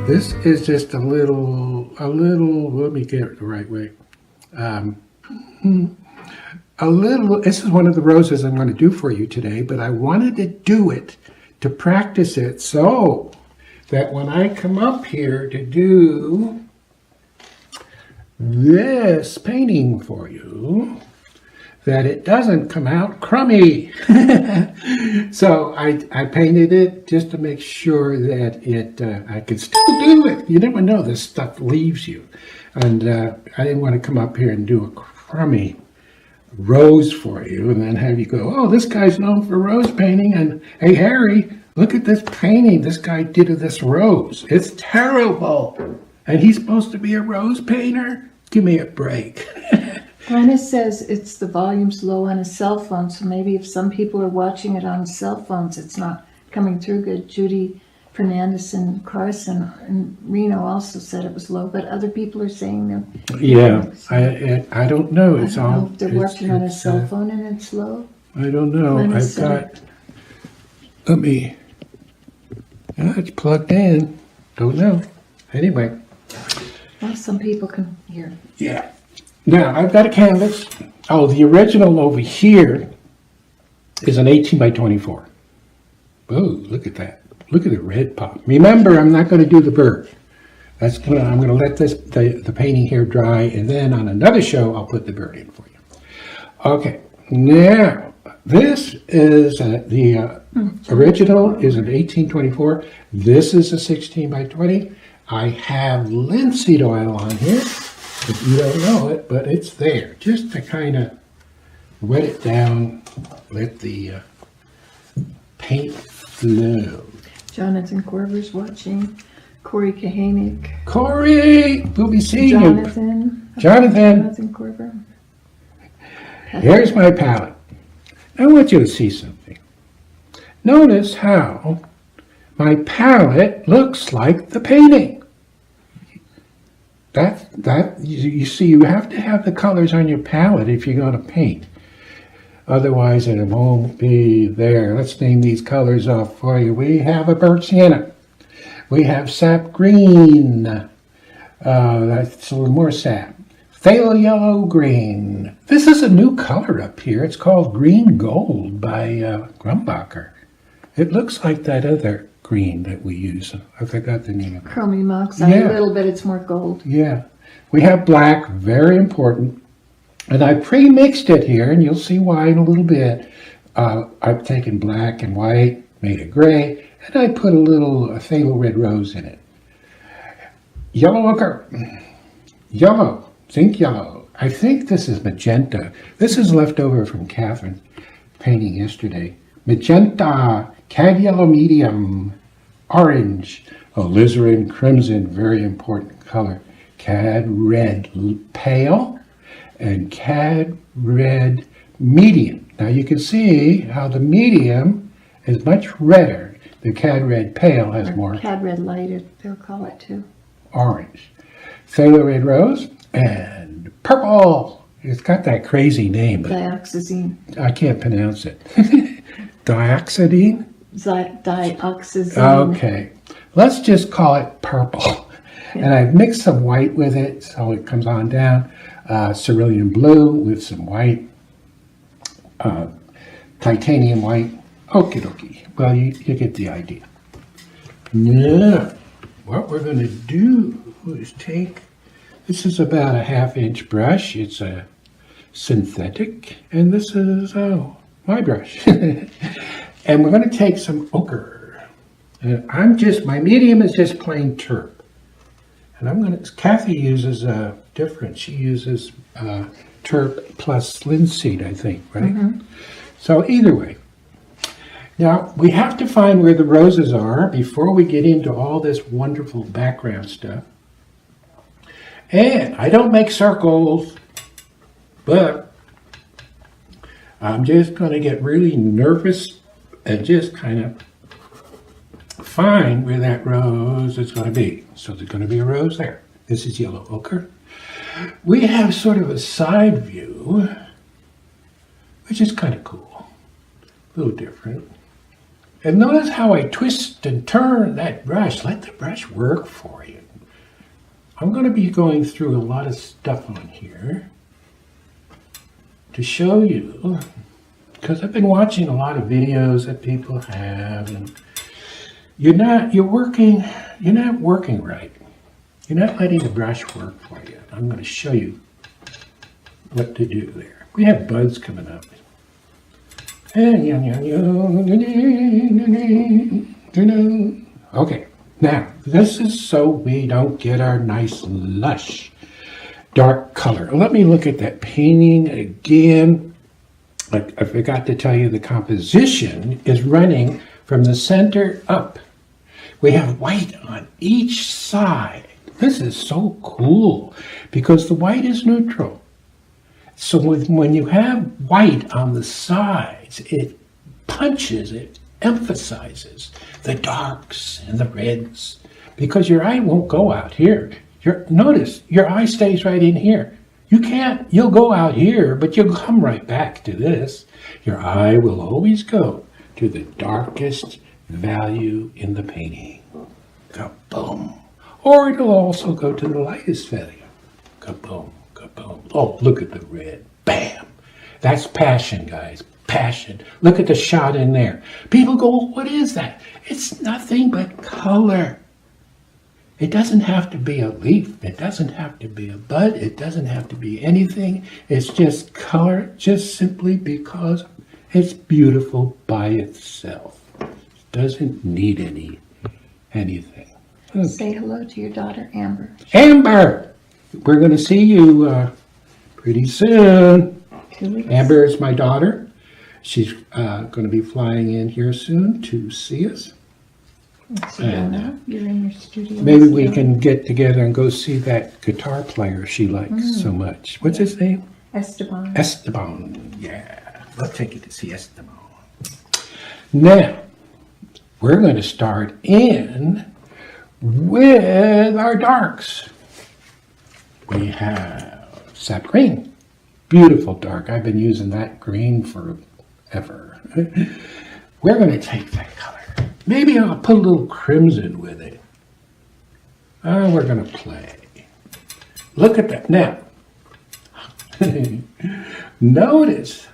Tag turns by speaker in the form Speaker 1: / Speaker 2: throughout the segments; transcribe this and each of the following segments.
Speaker 1: This is just let me get it the right way. Um, this is one of the roses I'm going to do for you today, but I wanted to do it to practice it so that when I come up here to do this painting for you, that it doesn't come out crummy. So I painted it just to make sure that I could still do it. You never know, this stuff leaves you. And I didn't want to come up here and do a crummy rose for you and then have you go, oh, this guy's known for rose painting, and hey, Harry, look at this painting this guy did of this rose. It's terrible. And he's supposed to be a rose painter? Give me a break.
Speaker 2: Glennis says it's the volume's low on a cell phone, so maybe if some people are watching it on cell phones, it's not coming through good. Judy Fernandez and Carson and Reno also said it was low, but other people are saying them.
Speaker 1: Yeah, I don't know.
Speaker 2: I don't know if they're working on a cell phone and it's low.
Speaker 1: I don't know.
Speaker 2: Glennis
Speaker 1: It's plugged in. Don't know. Anyway.
Speaker 2: Well, some people can hear.
Speaker 1: Yeah. Now, I've got a canvas. Oh, the original over here is an 18 by 24. Oh, look at that. Look at the red pop. Remember, I'm not going to do the bird. I'm going to let the painting here dry, and then on another show, I'll put the bird in for you. Okay. Now, this is the original is an 1824. This is a 16 by 20. I have linseed oil on here. If you don't know it, but it's there, just to kind of wet it down, let the paint flow.
Speaker 2: Jonathan Corver's watching. Corey Kahanik.
Speaker 1: Corey, we'll be seeing
Speaker 2: Jonathan.
Speaker 1: you. Jonathan.
Speaker 2: Jonathan Corver.
Speaker 1: Here's my palette. I want you to see something. Notice how my palette looks like the painting. You see, you have to have the colors on your palette if you're going to paint. Otherwise, it won't be there. Let's name these colors off for you. We have a burnt sienna. We have sap green. That's a little more sap. Phthalo yellow green. This is a new color up here. It's called green gold by Grumbacher. It looks like that other green that we use. I forgot the name of it.
Speaker 2: Chromium oxide, a little bit, it's more gold.
Speaker 1: Yeah. We have black, very important. And I pre-mixed it here, and you'll see why in a little bit. I've taken black and white, made it gray, and I put a little phthalo red rose in it. Yellow ochre. Yellow, zinc yellow. I think this is magenta. This is left over from Catherine's painting yesterday. Magenta, cad yellow medium, orange, alizarin crimson, very important color, cad red pale, and cad red medium. Now you can see how the medium is much redder. The cad red pale has more.
Speaker 2: Cad red light, they'll call it too. Orange.
Speaker 1: Phthalo red rose and purple. It's got that crazy name, but
Speaker 2: dioxazine.
Speaker 1: I can't pronounce it. Dioxazine?
Speaker 2: Dioxazine.
Speaker 1: Okay. Let's just call it purple. Yeah. And I've mixed some white with it, so it comes on down. Cerulean blue with some white. Titanium white. Okie dokie. Well, you get the idea. Now, what we're going to do is take, this is about a 1/2-inch brush. It's a synthetic, and this is my brush. And we're going to take some ochre. And my medium is just plain turp. And Kathy uses different. She uses turp plus linseed, I think, right? Mm-hmm. So either way. Now, we have to find where the roses are before we get into all this wonderful background stuff. And I don't make circles, but I'm just going to get really nervous and just kind of find where that rose is going to be. So there's going to be a rose there. This is yellow ochre. We have sort of a side view, which is kind of cool. A little different. And notice how I twist and turn that brush. Let the brush work for you. I'm going to be going through a lot of stuff on here to show you, because I've been watching a lot of videos that people have, and you're not working right. You're not letting the brush work for you. I'm going to show you what to do there. We have buds coming up. Okay, now this is so we don't get our nice lush dark color. Let me look at that painting again. I forgot to tell you the composition is running from the center up. We have white on each side. This is so cool because the white is neutral. So when you have white on the sides, it punches, it emphasizes the darks and the reds, because your eye won't go out here. Notice, your eye stays right in here. You'll go out here, but you'll come right back to this. Your eye will always go to the darkest value in the painting. Kaboom. Or it'll also go to the lightest value. Kaboom. Kaboom. Oh, look at the red. Bam. That's passion, guys. Passion. Look at the shot in there. People go, well, what is that? It's nothing but color. It doesn't have to be a leaf. It doesn't have to be a bud. It doesn't have to be anything. It's just color, just simply because it's beautiful by itself. It doesn't need anything. Okay.
Speaker 2: Say hello to your daughter, Amber.
Speaker 1: Amber! We're going to see you pretty soon.
Speaker 2: 2 weeks.
Speaker 1: Amber is my daughter. She's going to be flying in here soon to see us.
Speaker 2: So you're in your studio.
Speaker 1: Maybe we can get together and go see that guitar player she likes so much. What's his name?
Speaker 2: Esteban.
Speaker 1: Esteban. Yeah. We'll take you to see Esteban. Now, we're going to start in with our darks. We have sap green. Beautiful dark. I've been using that green forever. We're going to take that color. Maybe I'll put a little crimson with it. We're going to play. Look at that. Now, notice,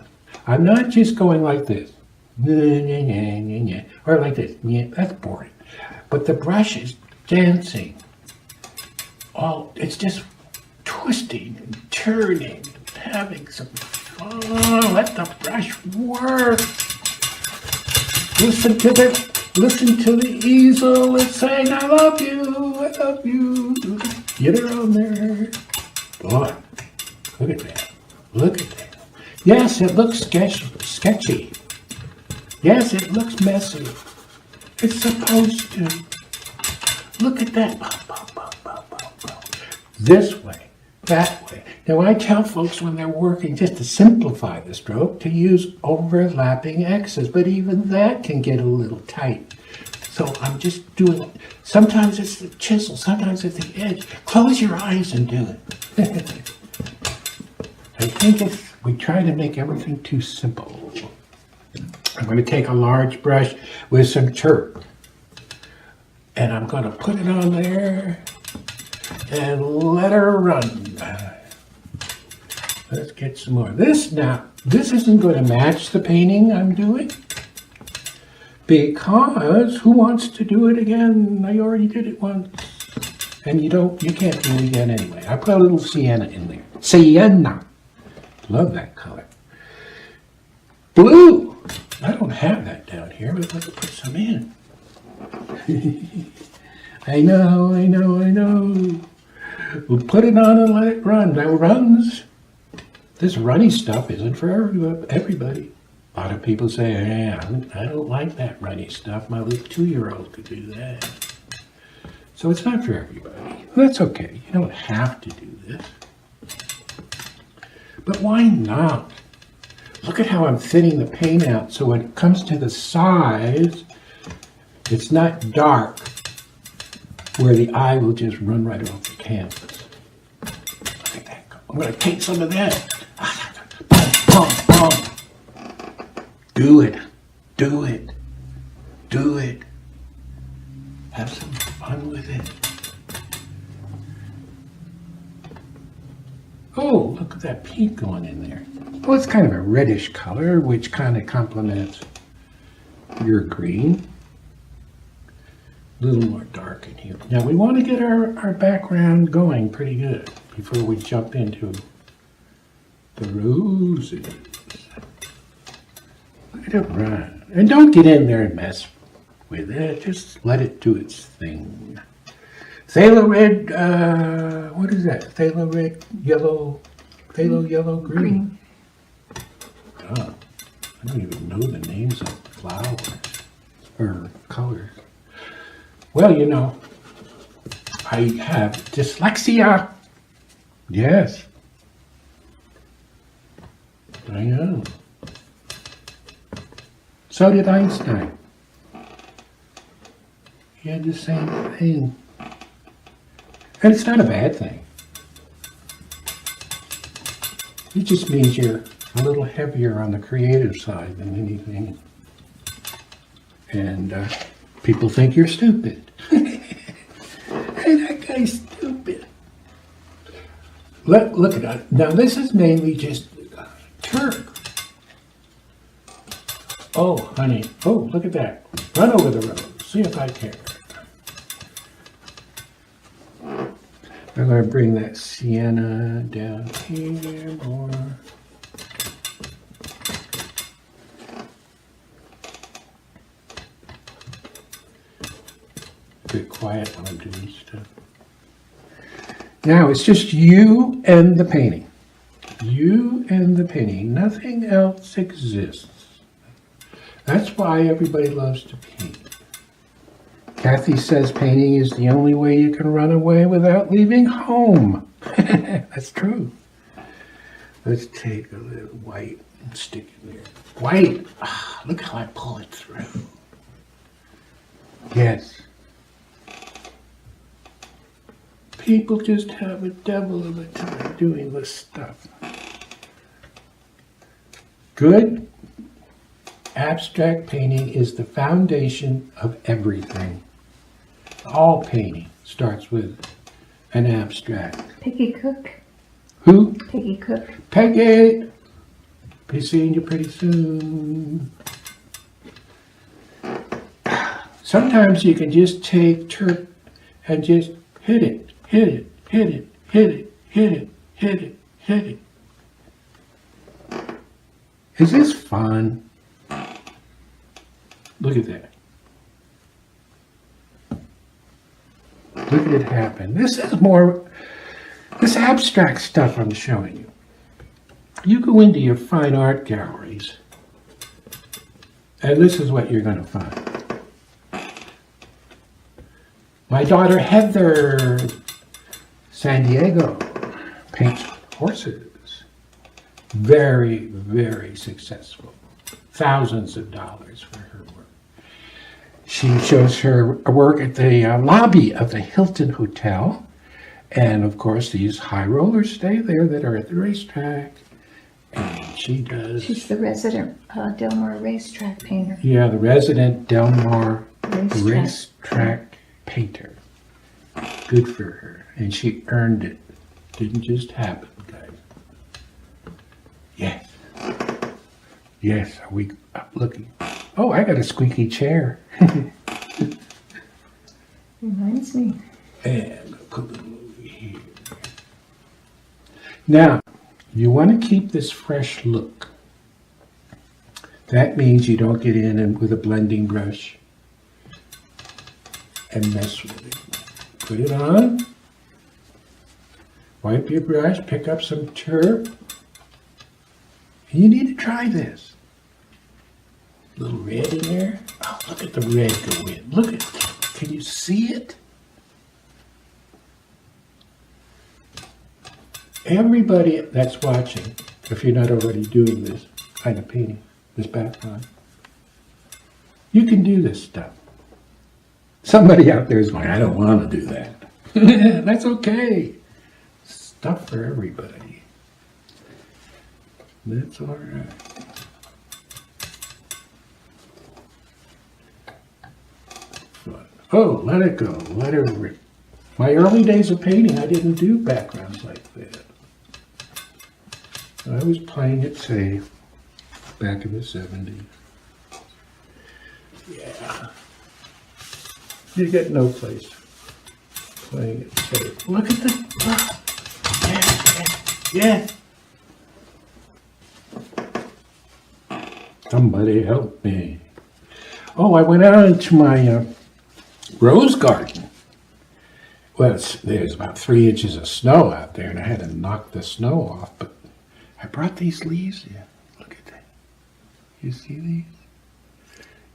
Speaker 1: I'm not just going like this. Or like this. That's boring. But the brush is dancing. It's just twisting and turning and having some fun. Let the brush work. Listen to the easel. It's saying, I love you, I love you. Get her on there. Boy, look at that. Look at that. Yes, it looks sketchy. Yes, it looks messy. It's supposed to. Look at that. This way, that way. Now I tell folks when they're working just to simplify the stroke to use overlapping X's, but even that can get a little tight. So I'm just doing it. Sometimes it's the chisel, sometimes it's the edge. Close your eyes and do it. I think we try to make everything too simple. I'm going to take a large brush with some chirp. And I'm going to put it on there and let her run. Let's get some more. This isn't going to match the painting I'm doing, because who wants to do it again? I already did it once. And you can't do it again anyway. I put a little sienna in there. Sienna. Love that color. Blue. I don't have that down here, but let's put some in. I know. We'll put it on and let it run. Now runs. This runny stuff isn't for everybody. A lot of people say, I don't like that runny stuff. My little 2-year-old could do that. So it's not for everybody. That's okay. You don't have to do this. But why not? Look at how I'm thinning the paint out so when it comes to the sides, it's not dark where the eye will just run right off the canvas. Look at that. I'm going to take some of that. Boom, boom, boom. Do it. do it. Have some fun with it. Oh, look at that pink going in there. Well, it's kind of a reddish color, which kind of complements your green. A little more dark in here. Now we want to get our background going pretty good before we jump into the roses. Let it run. And don't get in there and mess with it. Just let it do its thing. Phthalo red, what is that? Phthalo red, yellow, phthalo yellow, green. God, I don't even know the names of flowers or colors. Well, you know, I have dyslexia. Yes. I know. So did Einstein. He had the same thing. And it's not a bad thing. It just means you're a little heavier on the creative side than anything. And people think you're stupid. Hey, that guy's stupid. Look at that. Now this is mainly just turf. Oh, honey. Oh, look at that. Run over the road. See if I care. I'm going to bring that sienna down here more. Get quiet when I'm doing stuff. Now it's just you and the painting. You and the painting. Nothing else exists. That's why everybody loves to paint. Kathy says painting is the only way you can run away without leaving home. That's true. Let's take a little white and stick it there. White! Ah, look how I pull it through. Yes. People just have a devil of a time doing this stuff. Good abstract painting is the foundation of everything. All painting starts with an abstract.
Speaker 2: Peggy Cook.
Speaker 1: Who?
Speaker 2: Peggy Cook.
Speaker 1: Peggy! Be seeing you pretty soon. Sometimes you can just take turp and just hit it, hit it, hit it, hit it, hit it, hit it, hit it. Is this fun? Look at that. Look at it happen. This is more, this abstract stuff I'm showing you. You go into your fine art galleries, and this is what you're going to find. My daughter Heather, San Diego, paints horses. Very, very successful. Thousands of dollars for her work. She shows her work at the lobby of the Hilton Hotel. And of course, these high rollers stay there that are at the racetrack. And she does.
Speaker 2: She's the resident Del Mar racetrack painter.
Speaker 1: Yeah, the resident Del Mar
Speaker 2: Racetrack.
Speaker 1: racetrack painter. Good for her. And she earned it. Didn't just happen, guys. Yes. Yes, are we up looking? Oh, I got a squeaky chair.
Speaker 2: Reminds me.
Speaker 1: And put it over here. Now, you want to keep this fresh look. That means you don't get in and with a blending brush and mess with it. Put it on. Wipe your brush, pick up some turp. And you need to try this. Little red in there. Oh, look at the red go in. Look at that. Can you see it? Everybody that's watching, if you're not already doing this kind of painting, this background, you can do this stuff. Somebody out there is going, I don't want to do that. That's okay. Stuff for everybody. That's all right. Oh, let it go. Let her rip. My early days of painting, I didn't do backgrounds like that. I was playing it safe back in the 70s. Yeah. You get no place playing it safe. Look at the... Yes. Somebody help me. Oh, I went out into my rose garden. Well, there's about 3 inches of snow out there, and I had to knock the snow off, but I brought these leaves in. Look at that. You see these?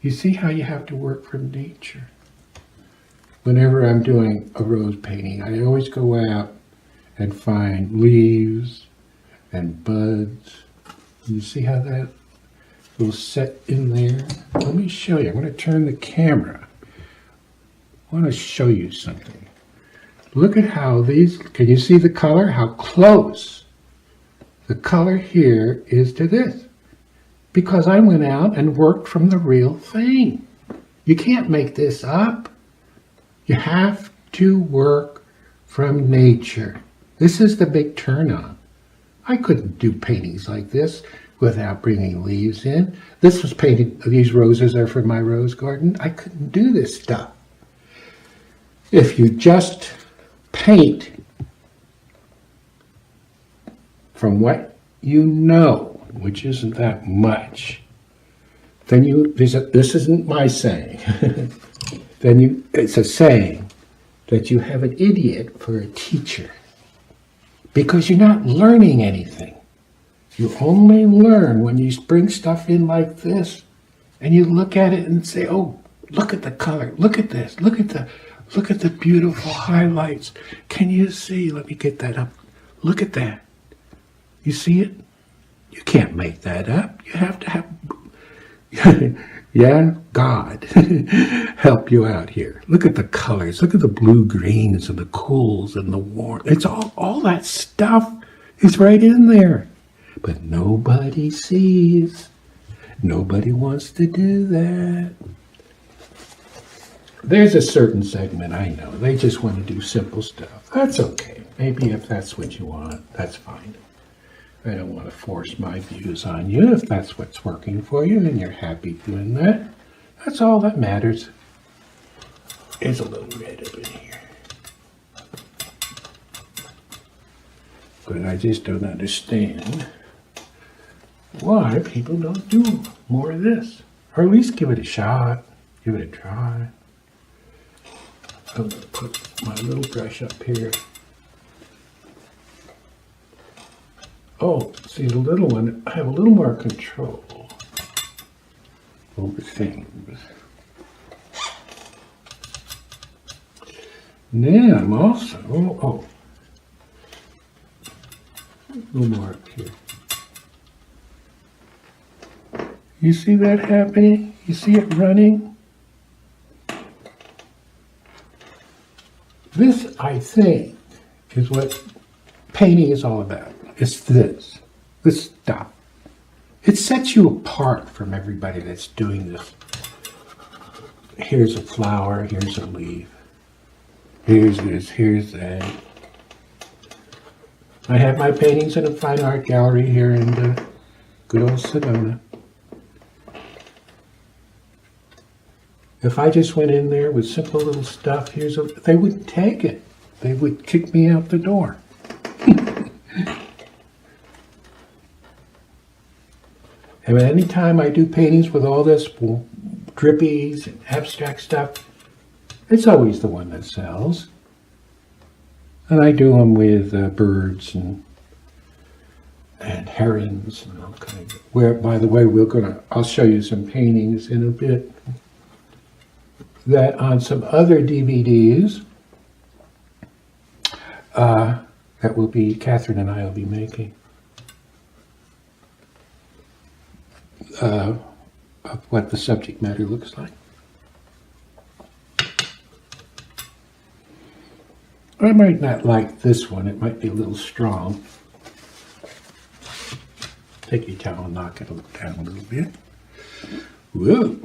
Speaker 1: You see how you have to work from nature? Whenever I'm doing a rose painting, I always go out and find leaves and buds. You see how that will set in there? Let me show you. I'm going to turn the camera. I want to show you something. Look at how these, can you see the color? How close the color here is to this. Because I went out and worked from the real thing. You can't make this up. You have to work from nature. This is the big turn on. I couldn't do paintings like this without bringing leaves in. This was painted, these roses are from my rose garden. I couldn't do this stuff. If you just paint from what you know, which isn't that much, then this isn't my saying, it's a saying that you have an idiot for a teacher because you're not learning anything. You only learn when you bring stuff in like this and you look at it and say, oh, look at the color, look at this, look at the beautiful highlights. Can you see? Let me get that up. Look at that. You see it? You can't make that up. You have to have, yeah, God help you out here. Look at the colors. Look at the blue greens and the cools and the warm. It's all that stuff is right in there. But nobody sees. Nobody wants to do that. There's a certain segment, I know. They just want to do simple stuff. That's okay. Maybe if that's what you want, that's fine. I don't want to force my views on you. If that's what's working for you and you're happy doing that, that's all that matters. There's a little red up in here. But I just don't understand why people don't do more of this. Or at least give it a shot. Give it a try. I'm going to put my little brush up here. Oh, see the little one, I have a little more control over things. And then I'm also, a little more up here. You see that happening? You see it running? This, I think, is what painting is all about. It's this stuff. It sets you apart from everybody that's doing this. Here's a flower, here's a leaf. Here's this, here's that. I have my paintings in a fine art gallery here in the good old Sedona. If I just went in there with simple little stuff, they wouldn't take it. They would kick me out the door. And any time I do paintings with all this drippies and abstract stuff, it's always the one that sells. And I do them with birds and herons and all kinds of. Where, by the way, I'll show you some paintings in a bit that on some other DVDs that Catherine and I will be making. Of what the subject matter looks like. I might not like this one. It might be a little strong. Take your towel and knock it down a little bit. Whoa.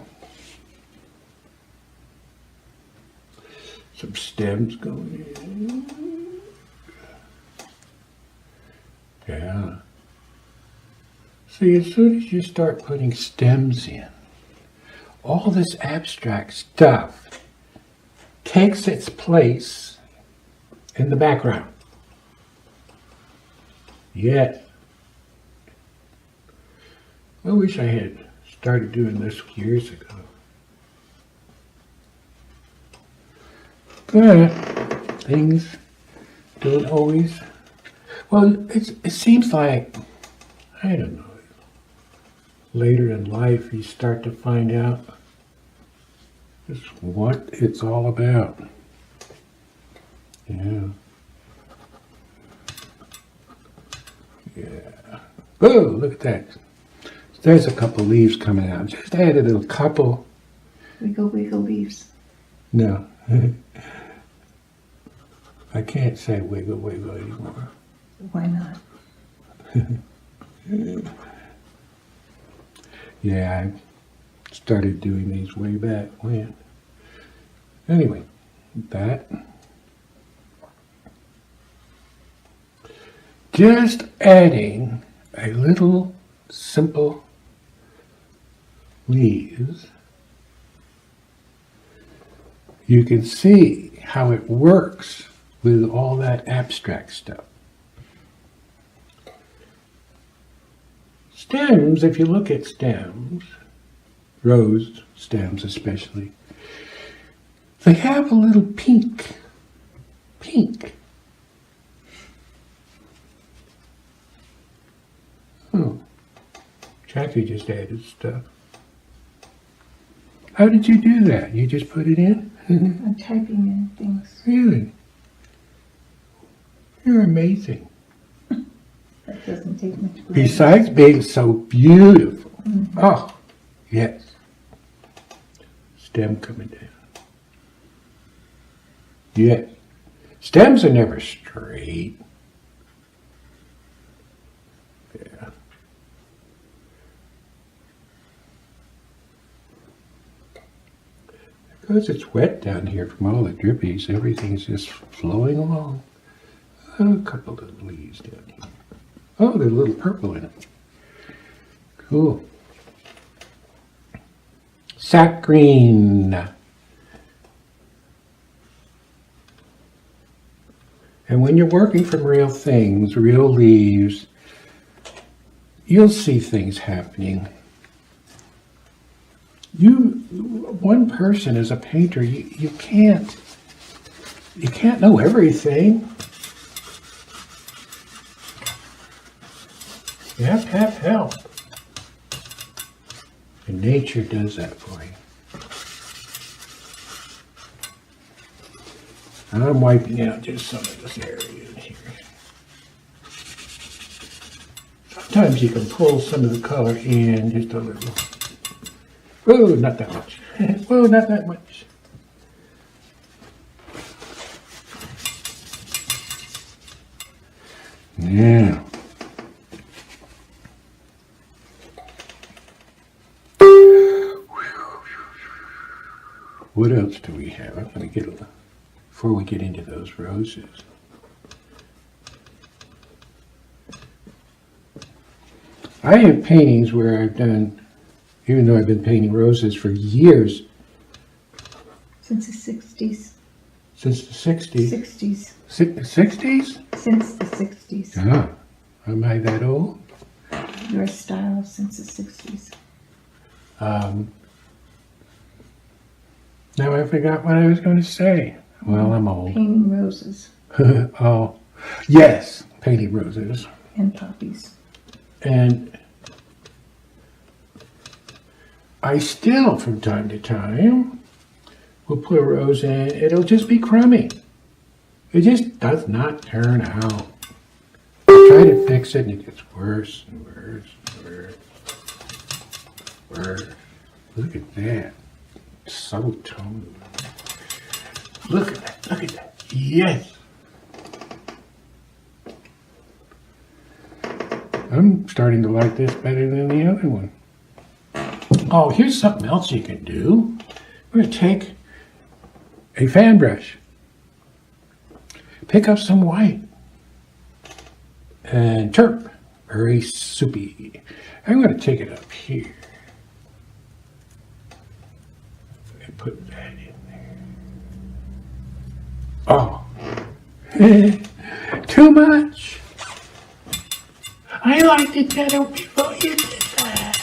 Speaker 1: some stems going in. Yeah. See, as soon as you start putting stems in, all this abstract stuff takes its place in the background. Yes. I wish I had started doing this years ago. But things don't always. Well, it seems like, I don't know, later in life you start to find out just what it's all about. Yeah. Yeah. Oh, look at that. There's a couple leaves coming out. Just added a couple.
Speaker 2: Wiggle, wiggle leaves.
Speaker 1: No. I can't say wiggle, wiggle anymore.
Speaker 2: Why not?
Speaker 1: Yeah, I started doing these way back when. Anyway, that. Just adding a little simple leaves. You can see how it works with all that abstract stuff. Stems, if you look at stems, rose stems especially, they have a little pink. Oh, Jackie just added stuff. How did you do that? You just put it in?
Speaker 2: I'm typing in things.
Speaker 1: Really? You're amazing.
Speaker 2: That doesn't take much brain.
Speaker 1: Besides being so beautiful.
Speaker 2: Mm-hmm.
Speaker 1: Oh, yes. Stem coming down. Yes. Stems are never straight. Yeah. Because it's wet down here from all the drippies, everything's just flowing along. A couple of leaves down here. Oh, there's a little purple in it. Cool. Sap green. And when you're working from real things, real leaves, you'll see things happening. One person as a painter, you can't know everything. You have to have help. And nature does that for you. I'm wiping out just some of this area in here. Sometimes you can pull some of the color in just a little. Oh, not that much. Oh, not that much. Yeah. What else do we have? I'm going to get a, before we get into those roses. I have paintings where I've done, even though I've been painting roses for years.
Speaker 2: Since the 60s.
Speaker 1: Since the 60s.
Speaker 2: 60s.
Speaker 1: 60s?
Speaker 2: Since the 60s.
Speaker 1: Ah, am I that old?
Speaker 2: Your style since the 60s.
Speaker 1: Now I forgot what I was going to say. Well, I'm old.
Speaker 2: Painting roses
Speaker 1: Oh, yes, painting roses.
Speaker 2: and poppies.
Speaker 1: And I still, from time to time, will put a rose in. It'll just be crummy. It just does not turn out. I try to fix it and it gets worse and worse and worse. Worse. Look at that. So toned. Look at that. Look at that. Yes. I'm starting to like this better than the other one. Oh, here's something else you can do. We're going to take a fan brush Pick up some white. And turp, very soupy. I'm going to take it up here. And put that in there. Oh, too much. I liked it better before you did that.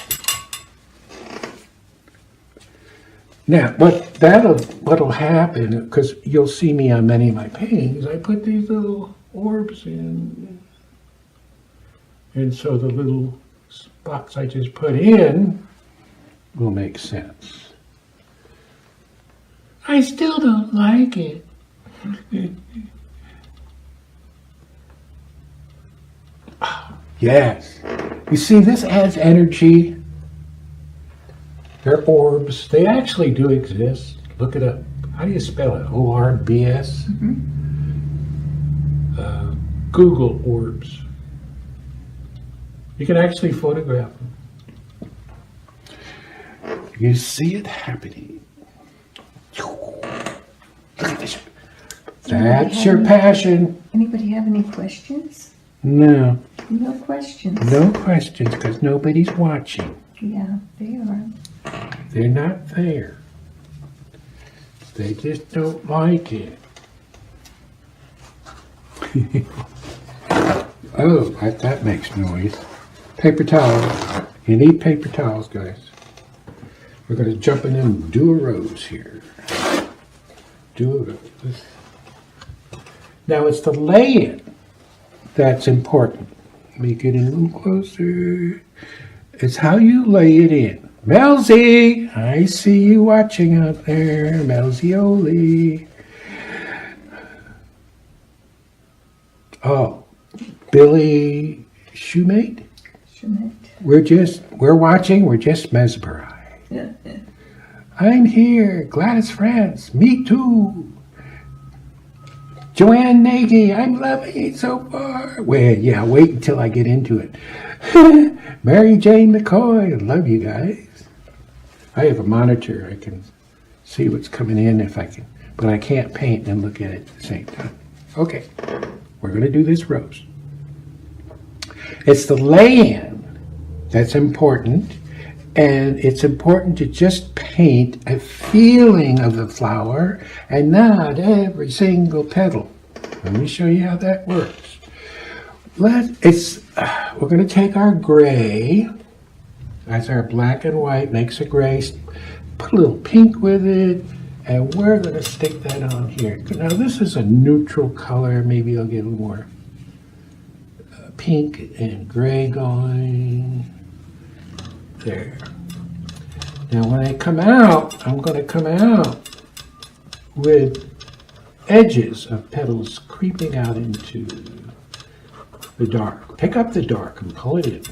Speaker 1: Now, what'll happen, because you'll see me on many of my paintings, I put these little orbs in. And so the little spots I just put in will make sense. I still don't like it. Yes. You see, this adds energy. They're orbs. They actually do exist. Look it up. How do you spell it? O-R-B-S? Google orbs. You can actually photograph them. You see it happening. Look at this. That's your passion.
Speaker 2: Anybody have any questions?
Speaker 1: No.
Speaker 2: No questions.
Speaker 1: No questions, because nobody's watching.
Speaker 2: Yeah, they are.
Speaker 1: They're not there. They just don't like it. Oh, that makes noise. Paper towels. You need paper towels, guys. We're going to jump in and do a rose here. Do a rose. Now it's the lay-in that's important. Let me get in a little closer. It's how you lay it in. Melzy, I see you watching out there. Melzioli. Oh, Billy Shoemate? We're watching, we're just mesmerized. I'm here, Gladys France, me too. Joanne Nagy, I'm loving it so far. Well, yeah, wait until I get into it. Mary Jane McCoy, I love you guys. I have a monitor, I can see what's coming in if I can, but I can't paint and look at it at the same time. Okay, we're going to do this rose. It's the lay-in that's important, and it's important to just paint a feeling of the flower and not every single petal. Let me show you how that works. We're going to take our gray, that's our black and white, makes a gray, put a little pink with it, and we're going to stick that on here. Now this is a neutral color, maybe I'll get a little more pink and gray going. There. Now when I come out, I'm going to come out with edges of petals creeping out into the dark. Pick up the dark and pull it in.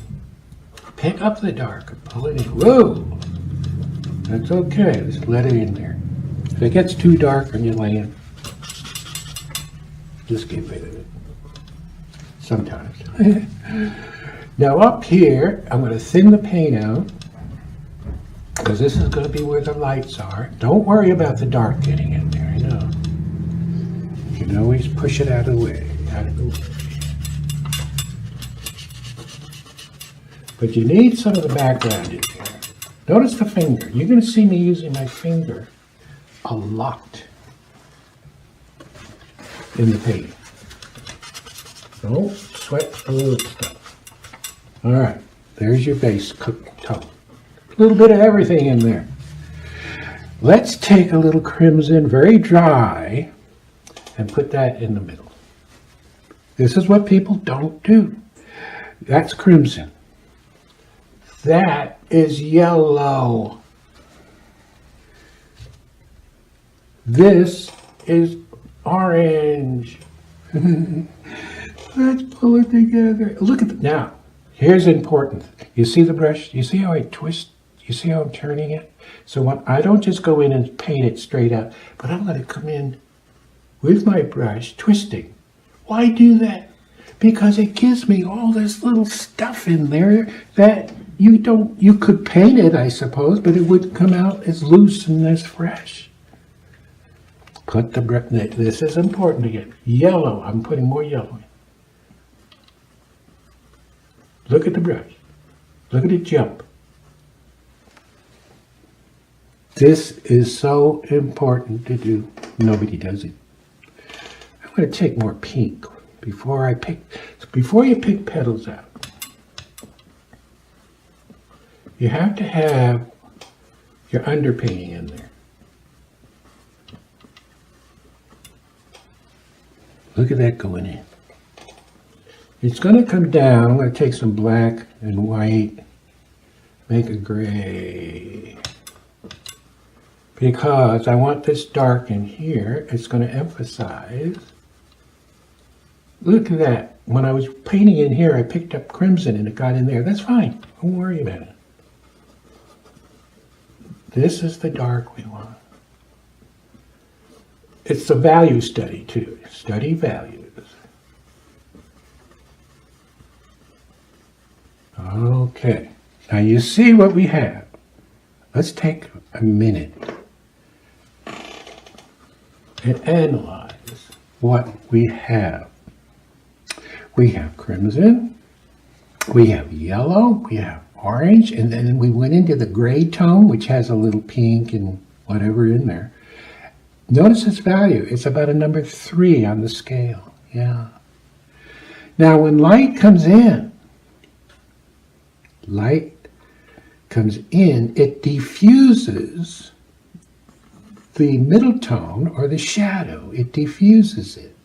Speaker 1: Pick up the dark and pull it in. Whoa! That's okay. Just let it in there. If it gets too dark when you're laying, just get rid of it. Sometimes. Now up here, I'm going to thin the paint out, because this is going to be where the lights are. Don't worry about the dark getting in there, I know. You can always push it out of the way, But you need some of the background in there. Notice the finger. You're going to see me using my finger a lot in the paint. Don't sweat the little stuff. All right, there's your base tone. A little bit of everything in there. Let's take a little crimson, very dry, and put that in the middle. This is what people don't do. That's crimson. That is yellow. This is orange. Let's pull it together. Look at it now. Here's important. You see the brush? You see how I twist? You see how I'm turning it? So when I don't just go in and paint it straight up, but I'm going to come in with my brush, twisting. Why do that? Because it gives me all this little stuff in there that you could paint it, I suppose, but it would come out as loose and as fresh. Put the this is important again. Yellow. I'm putting more yellow in. Look at the brush. Look at it jump. This is so important to do. Nobody does it. I'm going to take more pink before you pick petals out. You have to have your underpainting in there. Look at that going in. It's going to come down. I'm going to take some black and white, make a gray. Because I want this dark in here, it's going to emphasize. Look at that. When I was painting in here, I picked up crimson and it got in there. That's fine. Don't worry about it. This is the dark we want. It's a value study too. Study values. Okay. Now you see what we have. Let's take a minute and analyze what we have. We have crimson, we have yellow, we have orange, and then we went into the gray tone, which has a little pink and whatever in there. Notice its value. It's about a number 3 on the scale. Yeah. Now when light comes in, it diffuses the middle tone or the shadow. It diffuses it.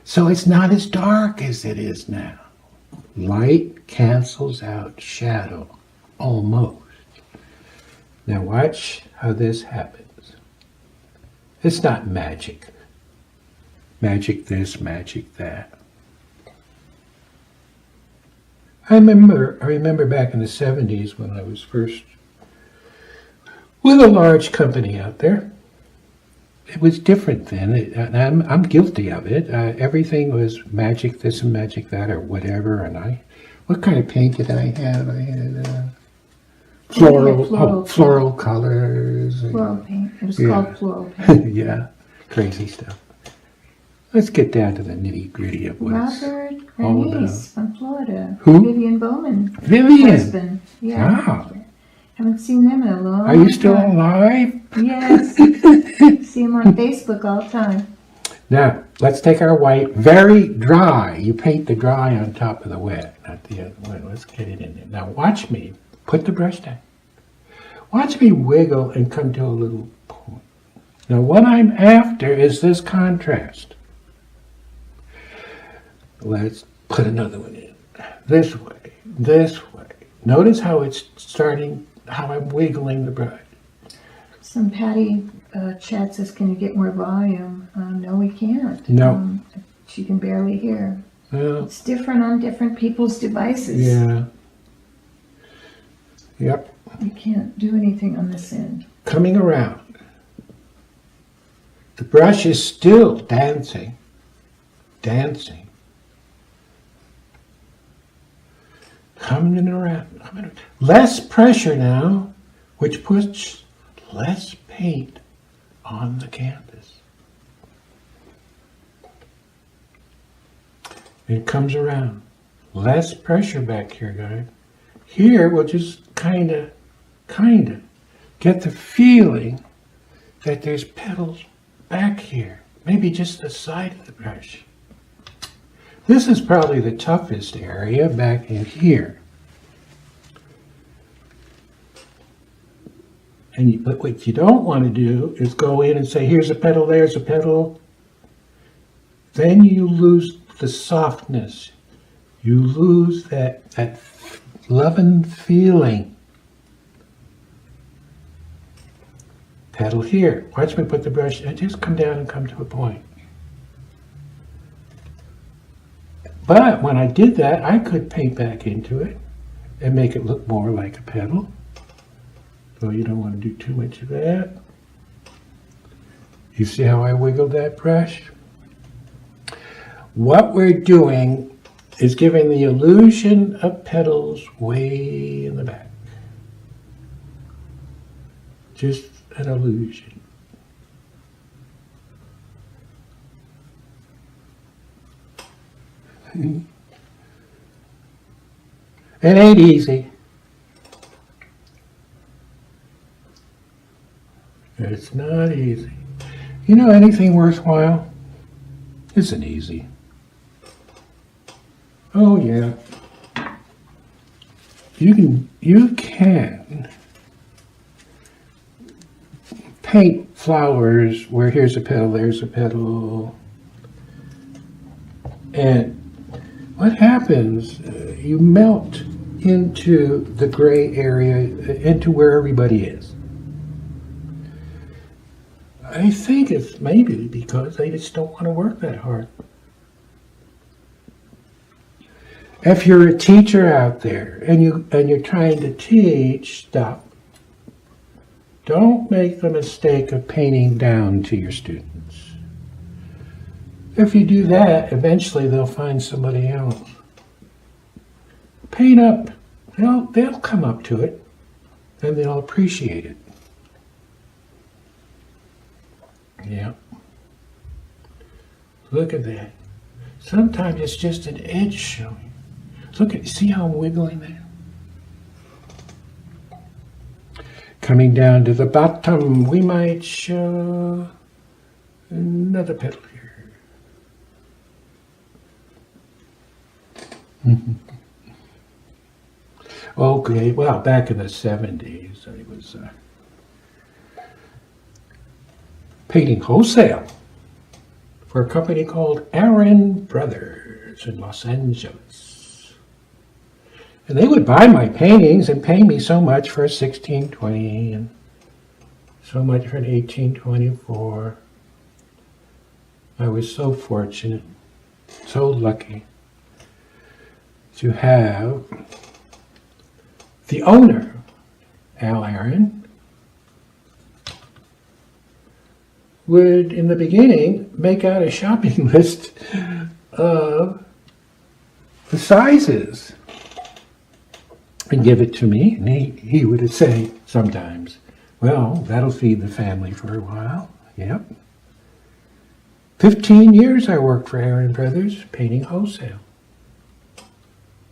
Speaker 1: So it's not as dark as it is now. Light cancels out shadow, almost. Now watch how this happens. It's not magic. Magic this, magic that. I remember back in the 70s when I was first with a large company out there. It was different then, and I'm guilty of it. Everything was magic this and magic that or whatever. And what kind of paint did I have? I had floral colors.
Speaker 2: Floral paint. It was called floral paint.
Speaker 1: Yeah, crazy stuff. Let's get down to the nitty gritty of what
Speaker 2: Robert
Speaker 1: it's all about.
Speaker 2: Bernice from Florida.
Speaker 1: Who?
Speaker 2: Vivian Bowman.
Speaker 1: Vivian.
Speaker 2: Husband. Yeah.
Speaker 1: Wow.
Speaker 2: Haven't seen them in a long time.
Speaker 1: Are you still alive?
Speaker 2: Yes. See them on Facebook all the time.
Speaker 1: Now, let's take our white, very dry. You paint the dry on top of the wet, not the other one. Let's get it in there. Now, watch me. Put the brush down. Watch me wiggle and come to a little point. Now, what I'm after is this contrast. Let's put another one in. This way, this way. Notice how it's starting, how I'm wiggling the brush.
Speaker 2: Some Patty chat says, can you get more volume? No, we can't.
Speaker 1: No.
Speaker 2: She can barely hear.
Speaker 1: Well,
Speaker 2: It's different on different people's devices.
Speaker 1: yeah. Yep.
Speaker 2: You can't do anything on this end.
Speaker 1: Coming around. The brush is still dancing. Dancing. Coming around. Less pressure now, which puts less paint on the canvas. It comes around. Less pressure back here, guys. Here, we'll just kind of get the feeling that there's petals back here. Maybe just the side of the brush. This is probably the toughest area back in here. But what you don't want to do is go in and say, here's a petal, there's a petal. Then you lose the softness. You lose that loving feeling. Petal here. Watch me put the brush and just come down and come to a point. But when I did that, I could paint back into it and make it look more like a petal. So you don't want to do too much of that. You see how I wiggled that brush? What we're doing is giving the illusion of petals way in the back. Just an illusion. It ain't easy. It's not easy. You know, anything worthwhile isn't easy. Oh yeah. You can paint flowers where here's a petal, there's a petal. And what happens, you melt into the gray area, into where everybody is. I think it's maybe because they just don't want to work that hard. If you're a teacher out there and you're trying to teach stuff, don't make the mistake of painting down to your students. If you do that, eventually they'll find somebody else. Paint up. They'll come up to it and they'll appreciate it. Yeah. Look at that. Sometimes it's just an edge showing. See how I'm wiggling there? Coming down to the bottom, we might show another petal here. Okay, well, back in the 70s, I was painting wholesale for a company called Aaron Brothers in Los Angeles. And they would buy my paintings and pay me so much for a 1620 and so much for an 1824. I was so fortunate, so lucky to have the owner, Al Aaron, would, in the beginning, make out a shopping list of the sizes and give it to me. And he would say sometimes, well, that'll feed the family for a while. Yep. 15 years I worked for Aaron Brothers, painting wholesale.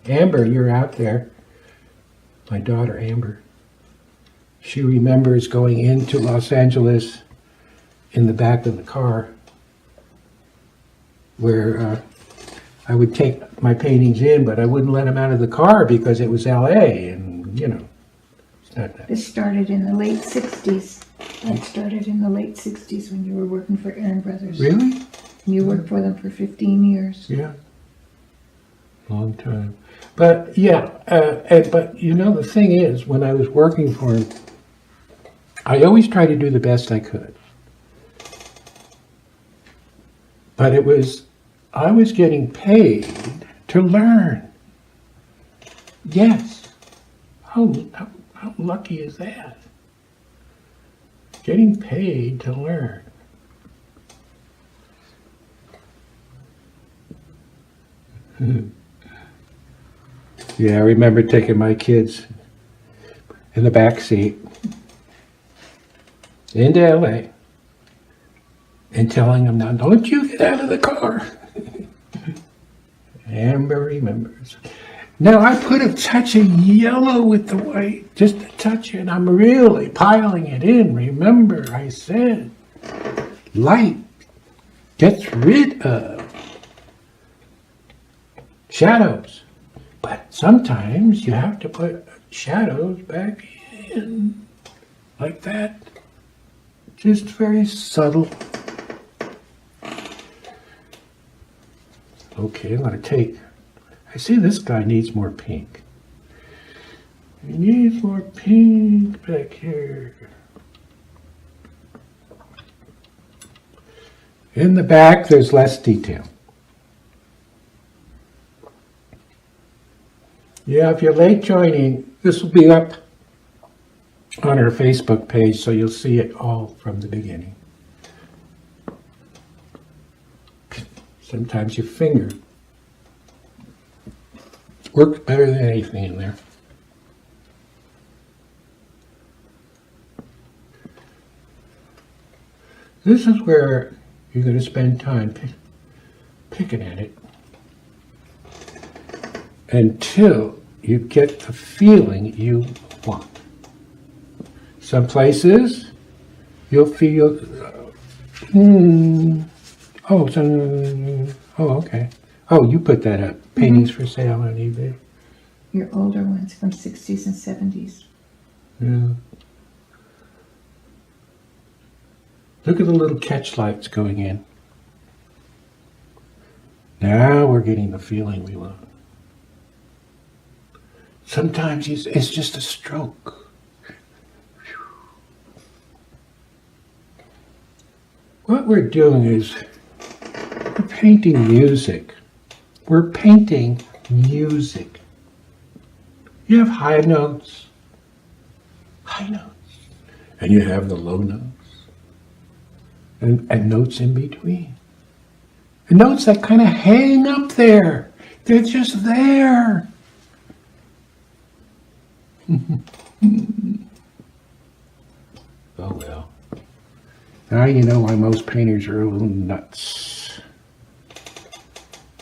Speaker 1: Amber, you're out there. My daughter, Amber. She remembers going into Los Angeles in the back of the car where I would take my paintings in, but I wouldn't let them out of the car because it was LA and, it's not that.
Speaker 2: This started in the late 60s. That started in the late 60s when you were working for Aaron Brothers.
Speaker 1: Really?
Speaker 2: And you worked for them for 15 years.
Speaker 1: Yeah. Long time. But yeah, but the thing is, when I was working for him, I always tried to do the best I could. But I was getting paid to learn. Yes. How lucky is that? Getting paid to learn. Yeah, I remember taking my kids in the back seat into LA and telling them, now don't you get out of the car. Amber remembers. Now I put a touch of yellow with the white, just a touch, and I'm really piling it in. Remember, I said, light gets rid of shadows. But sometimes you have to put shadows back in, like that. Just very subtle. Okay, I'm going to take, I see this guy needs more pink. He needs more pink back here. In the back, there's less detail. Yeah, if you're late joining, this will be up on our Facebook page, so you'll see it all from the beginning. Sometimes your finger works better than anything in there. This is where you're going to spend time picking at it. until you get the feeling you want. Some places you'll feel, okay. Oh, you put that up. Paintings for sale on eBay.
Speaker 2: Your older ones from 60s and 70s.
Speaker 1: Yeah. Look at the little catch lights going in. Now we're getting the feeling we want. Sometimes it's just a stroke. What we're doing is we're painting music. We're painting music. You have high notes, and you have the low notes, and notes in between. And notes that kind of hang up there. They're just there. Oh well. Now you know why most painters are a little nuts.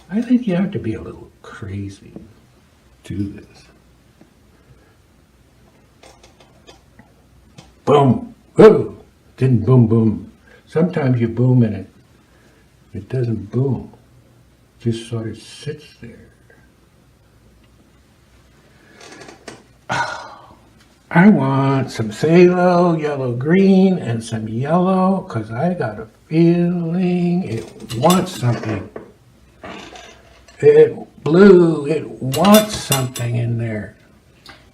Speaker 1: I think you have to be a little crazy to do this. Boom. Whoa. Didn't boom boom. Sometimes you boom and it doesn't boom. It just sort of sits there. I want some phthalo, yellow green, and some yellow because I got a feeling it wants something. It blue, it wants something in there.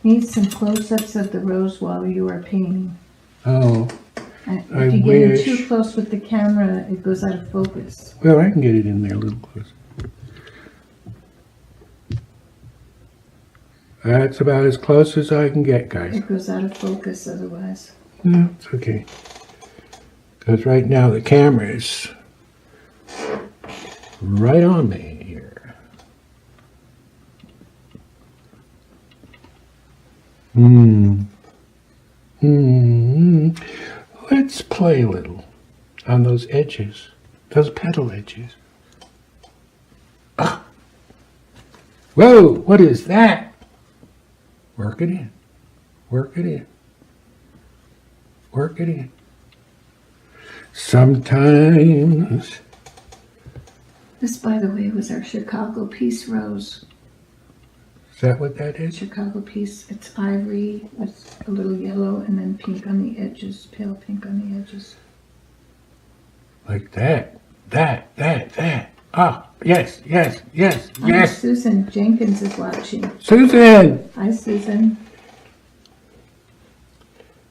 Speaker 2: Need some close-ups of the rose while you are painting.
Speaker 1: Oh,
Speaker 2: If you get in too close with the camera, it goes out of focus.
Speaker 1: Well, I can get it in there a little closer. That's about as close as I can get, guys.
Speaker 2: It goes out of focus otherwise.
Speaker 1: No, it's okay. Because right now the camera is right on me here. Let's play a little on those edges, those petal edges. Ah. Whoa, what is that? Work it in. Work it in. Work it in. Sometimes.
Speaker 2: This, by the way, was our Chicago Peace Rose.
Speaker 1: Is that what that is?
Speaker 2: Chicago Peace. It's ivory with a little yellow and then pink on the edges, pale pink on the edges.
Speaker 1: Like that. That. Ah, yes.
Speaker 2: Susan Jenkins is watching.
Speaker 1: Susan!
Speaker 2: Hi, Susan.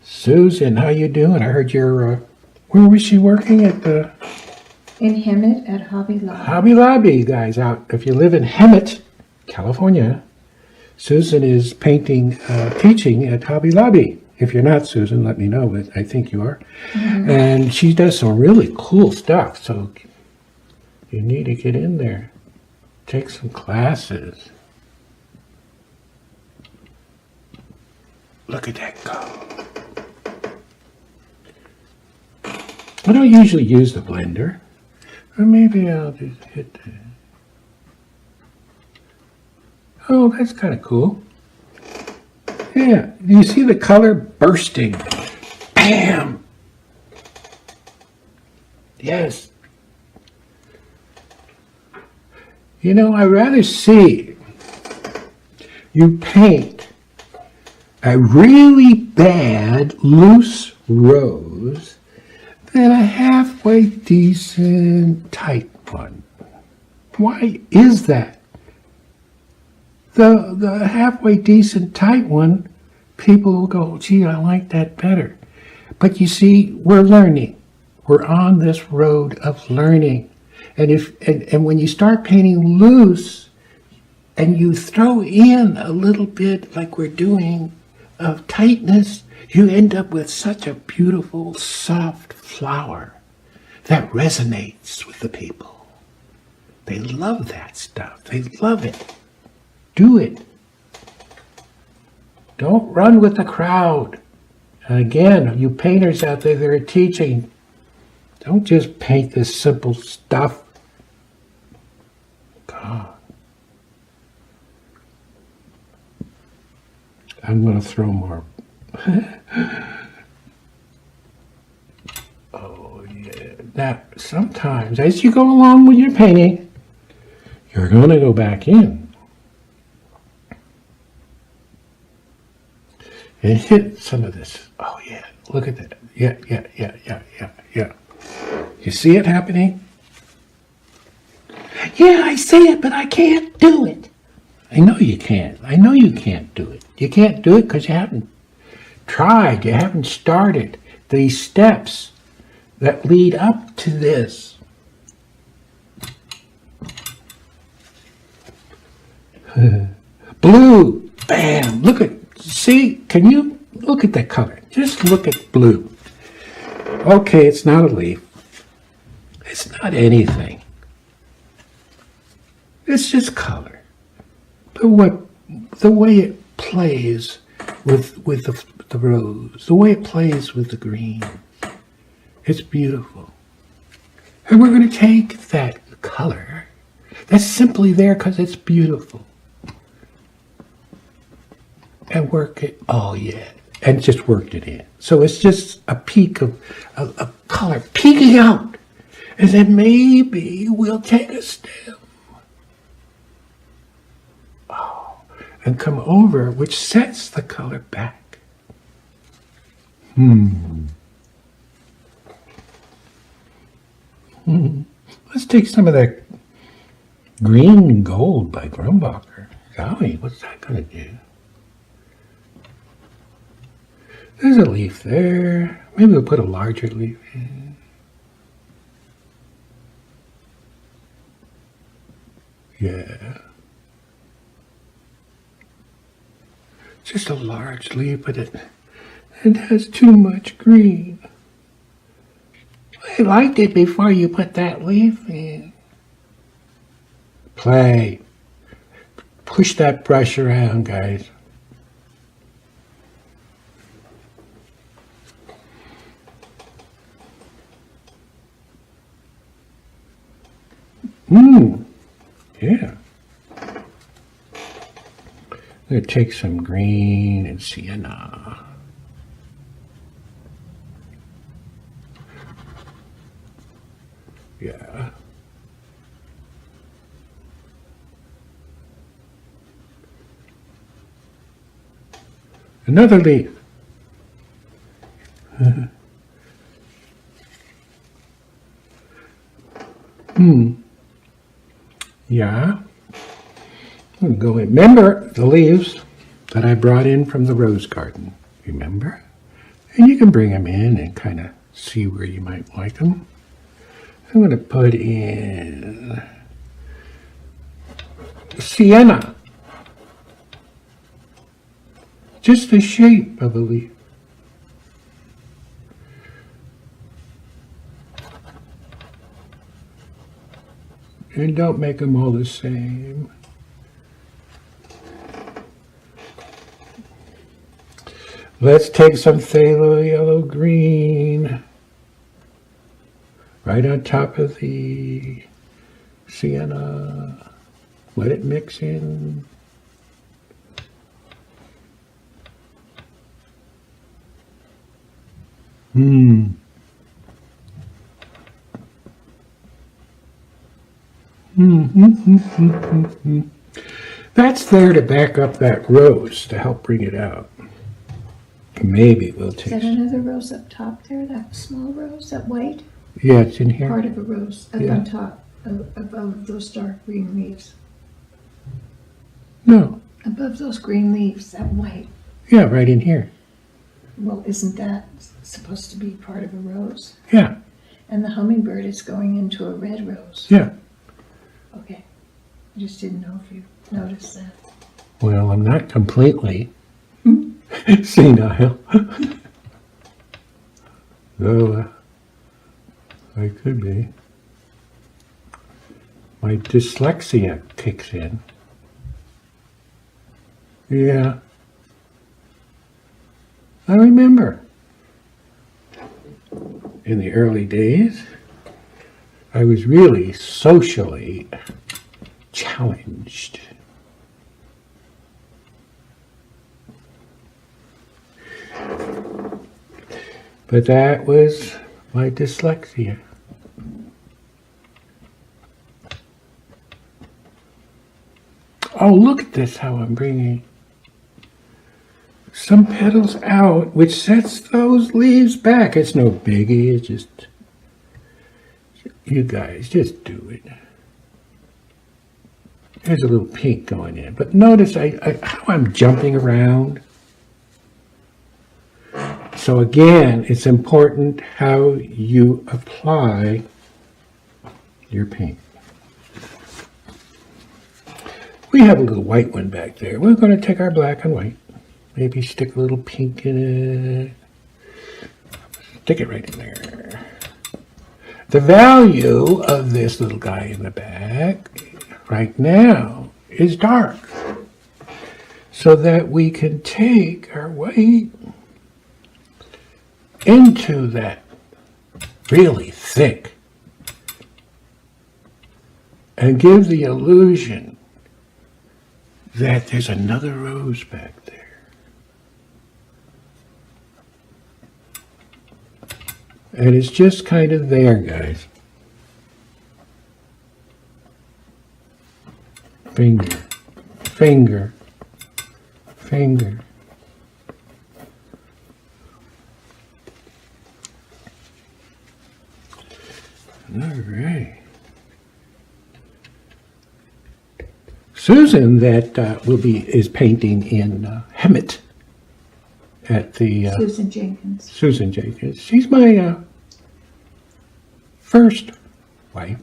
Speaker 1: Susan, how you doing? I heard you're, where was she working at the?
Speaker 2: In Hemet at Hobby Lobby.
Speaker 1: Hobby Lobby, guys, out. If you live in Hemet, California, Susan is painting, teaching at Hobby Lobby. If you're not Susan, let me know, but I think you are. Mm-hmm. And she does some really cool stuff, so you need to get in there. Take some classes. Look at that go. I don't usually use the blender. Or maybe I'll just hit that. Oh, that's kind of cool. Yeah, you see the color bursting. Bam! Yes. You know, I'd rather see you paint a really bad loose rose than a halfway decent tight one. Why is that? The halfway decent tight one, people will go, gee, I like that better. But you see, we're learning. We're on this road of learning. And when you start painting loose and you throw in a little bit like we're doing of tightness, you end up with such a beautiful, soft flower that resonates with the people. They love that stuff. They love it. Do it. Don't run with the crowd. And again, you painters out there that are teaching, don't just paint this simple stuff. God. I'm going to throw more. Oh, yeah. Now, sometimes, as you go along with your painting, you're going to go back in and hit some of this. Oh, yeah. Look at that. Yeah. You see it happening? Yeah, I see it, but I can't do it. I know you can't. I know you can't do it. You can't do it because you haven't tried. You haven't started these steps that lead up to this. Blue. Bam. Look at, see, can you look at that color? Just look at blue. Okay, it's not a leaf. It's not anything. It's just color. But the way it plays with the rose, the way it plays with the green, it's beautiful. And we're going to take that color that's simply there because it's beautiful and work it, oh yeah, and just worked it in. So it's just a peak of color peeking out. And then maybe we'll take a stem. Oh, and come over, which sets the color back. Let's take some of that green gold by Grumbacher. Golly, what's that going to do? There's a leaf there. Maybe we'll put a larger leaf in. Yeah. Just a large leaf, but it has too much green. I liked it before you put that leaf in. Play. Push that brush around, guys. Yeah. I'm going to take some green and sienna. Yeah. Another leaf. Yeah. We'll go in. Remember the leaves that I brought in from the rose garden. Remember? And you can bring them in and kind of see where you might like them. I'm going to put in sienna. Just the shape of a leaf. And don't make them all the same. Let's take some phthalo yellow green right on top of the sienna. Let it mix in. That's there to back up that rose to help bring it out. Maybe we'll
Speaker 2: Is
Speaker 1: take.
Speaker 2: that another rose up top there? That small rose, that white?
Speaker 1: Yeah, it's in here.
Speaker 2: Part of a rose up
Speaker 1: Yeah.
Speaker 2: on top, above those dark green leaves.
Speaker 1: No.
Speaker 2: Above those green leaves, that white.
Speaker 1: Yeah, right in here.
Speaker 2: Well, isn't that supposed to be part of a rose?
Speaker 1: Yeah.
Speaker 2: And the hummingbird is going into a red rose.
Speaker 1: Yeah.
Speaker 2: Okay. I just didn't know if you noticed that.
Speaker 1: Well, I'm not completely senile. Though I could be. My dyslexia kicks in. Yeah. I remember in the early days, I was really socially challenged. But that was my dyslexia. Oh, look at this, how I'm bringing some petals out, which sets those leaves back. It's no biggie, it's just, you guys, just do it. There's a little pink going in, but notice how I'm jumping around. So again, it's important how you apply your paint. We have a little white one back there. We're going to take our black and white. Maybe stick a little pink in it. Stick it right in there. The value of this little guy in the back right now is dark. So that we can take our white into that really thick and give the illusion that there's another rose back there. And it's just kind of there, guys. Finger, finger, finger. All right. Susan, that is painting in Hemet at the
Speaker 2: Susan Jenkins.
Speaker 1: Susan Jenkins. She's my first wife.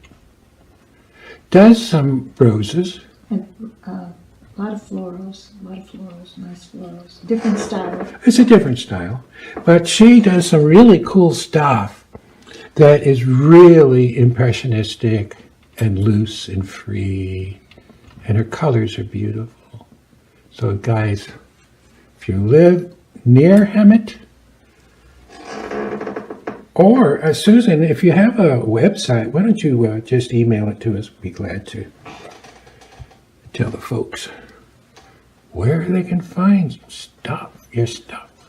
Speaker 1: Does some roses.
Speaker 2: And a lot of florals, nice florals. Different style.
Speaker 1: It's a different style, but she does some really cool stuff that is really impressionistic and loose and free, and her colors are beautiful. So guys, if you live near Hemet, or Susan, if you have a website, why don't you just email it to us? We'd be glad to tell the folks where they can find your stuff.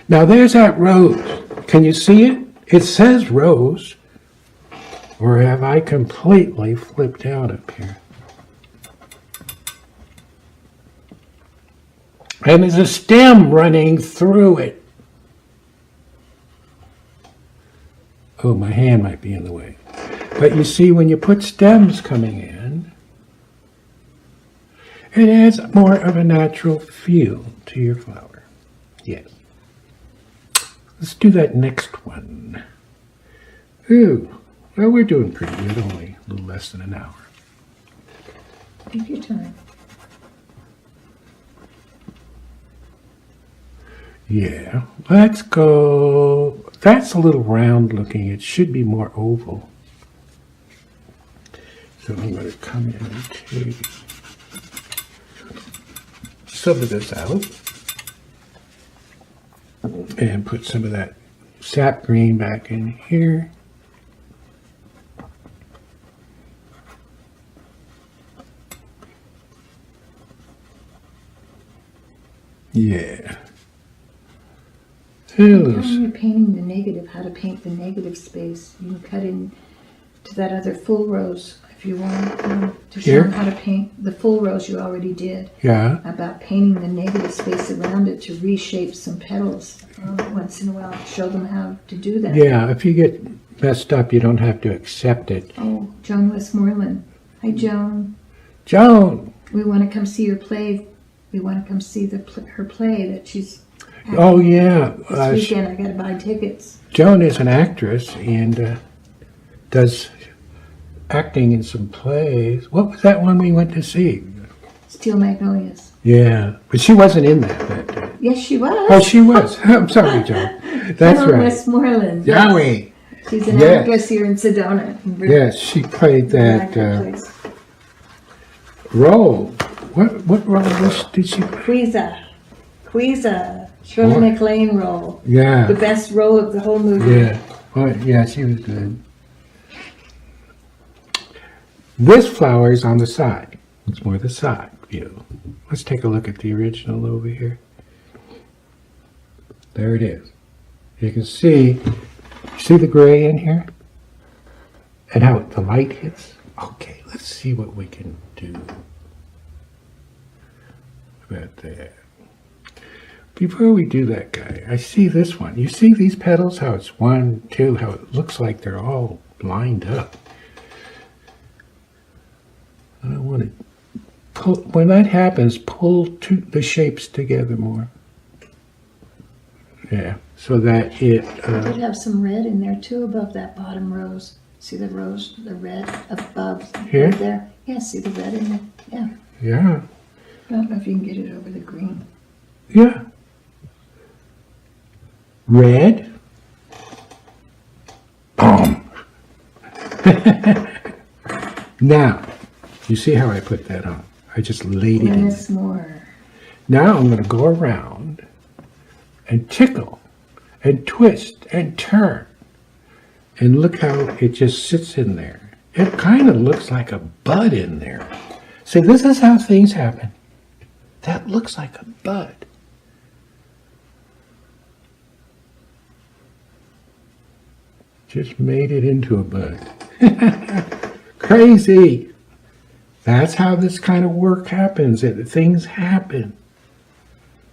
Speaker 1: Now there's that rose. Can you see it? It says rose. Or have I completely flipped out up here? And there's a stem running through it. Oh, my hand might be in the way. But you see, when you put stems coming in, it adds more of a natural feel to your flower. Yes. Let's do that next one. Ooh, well, we're doing pretty good, only a little less than an hour.
Speaker 2: Take your time.
Speaker 1: Yeah, let's go. That's a little round looking. It should be more oval. So I'm going to come in and take some of this out and put some of that sap green back in here. Yeah.
Speaker 2: When you're painting the negative, how to paint the negative space. You can cut in to that other full rose if you want to show them how to paint the full rose you already did.
Speaker 1: Yeah.
Speaker 2: About painting the negative space around it to reshape some petals once in a while. Show them how to do that.
Speaker 1: Yeah, if you get messed up, you don't have to accept it.
Speaker 2: Oh, Joan Westmoreland. Hi, Joan.
Speaker 1: Joan!
Speaker 2: We want to come see your play. We want to come see her play that she's...
Speaker 1: Oh, yeah.
Speaker 2: This weekend I got to buy tickets.
Speaker 1: Joan is an actress and does acting in some plays. What was that one we went to see?
Speaker 2: Steel Magnolias.
Speaker 1: Yeah, but she wasn't in that day.
Speaker 2: Yes, she was.
Speaker 1: Oh, she was. I'm sorry, Joan. That's
Speaker 2: Joan
Speaker 1: right.
Speaker 2: Westmoreland.
Speaker 1: Yowie.
Speaker 2: She's an actress here in Sedona.
Speaker 1: Yes, she played that role. What role did she play?
Speaker 2: Queeza. Shirley MacLaine role.
Speaker 1: Yeah.
Speaker 2: The best role of the whole movie.
Speaker 1: Yeah. Oh, yeah, she was good. This flower is on the side. It's more the side view. Let's take a look at the original over here. There it is. You can see the gray in here? And how the light hits? Okay, let's see what we can do about that. Before we do that, guy, I see this one. You see these petals, how it's 1, 2, how it looks like they're all lined up. I want to pull, when that happens, pull the shapes together more. Yeah, so that it...
Speaker 2: I could have some red in there too above that bottom rose. See the rose, the red above
Speaker 1: Here?
Speaker 2: right there? Yeah, see the red in there? Yeah.
Speaker 1: Yeah,
Speaker 2: I don't know if you can get it over the green.
Speaker 1: yeah. Red. Boom. Now, you see how I put that on? I just laid it in.
Speaker 2: And it's more.
Speaker 1: Now I'm going to go around and tickle and twist and turn. And look how it just sits in there. It kind of looks like a bud in there. See, this is how things happen. That looks like a bud. Just made it into a bud. Crazy. That's how this kind of work happens. Things happen.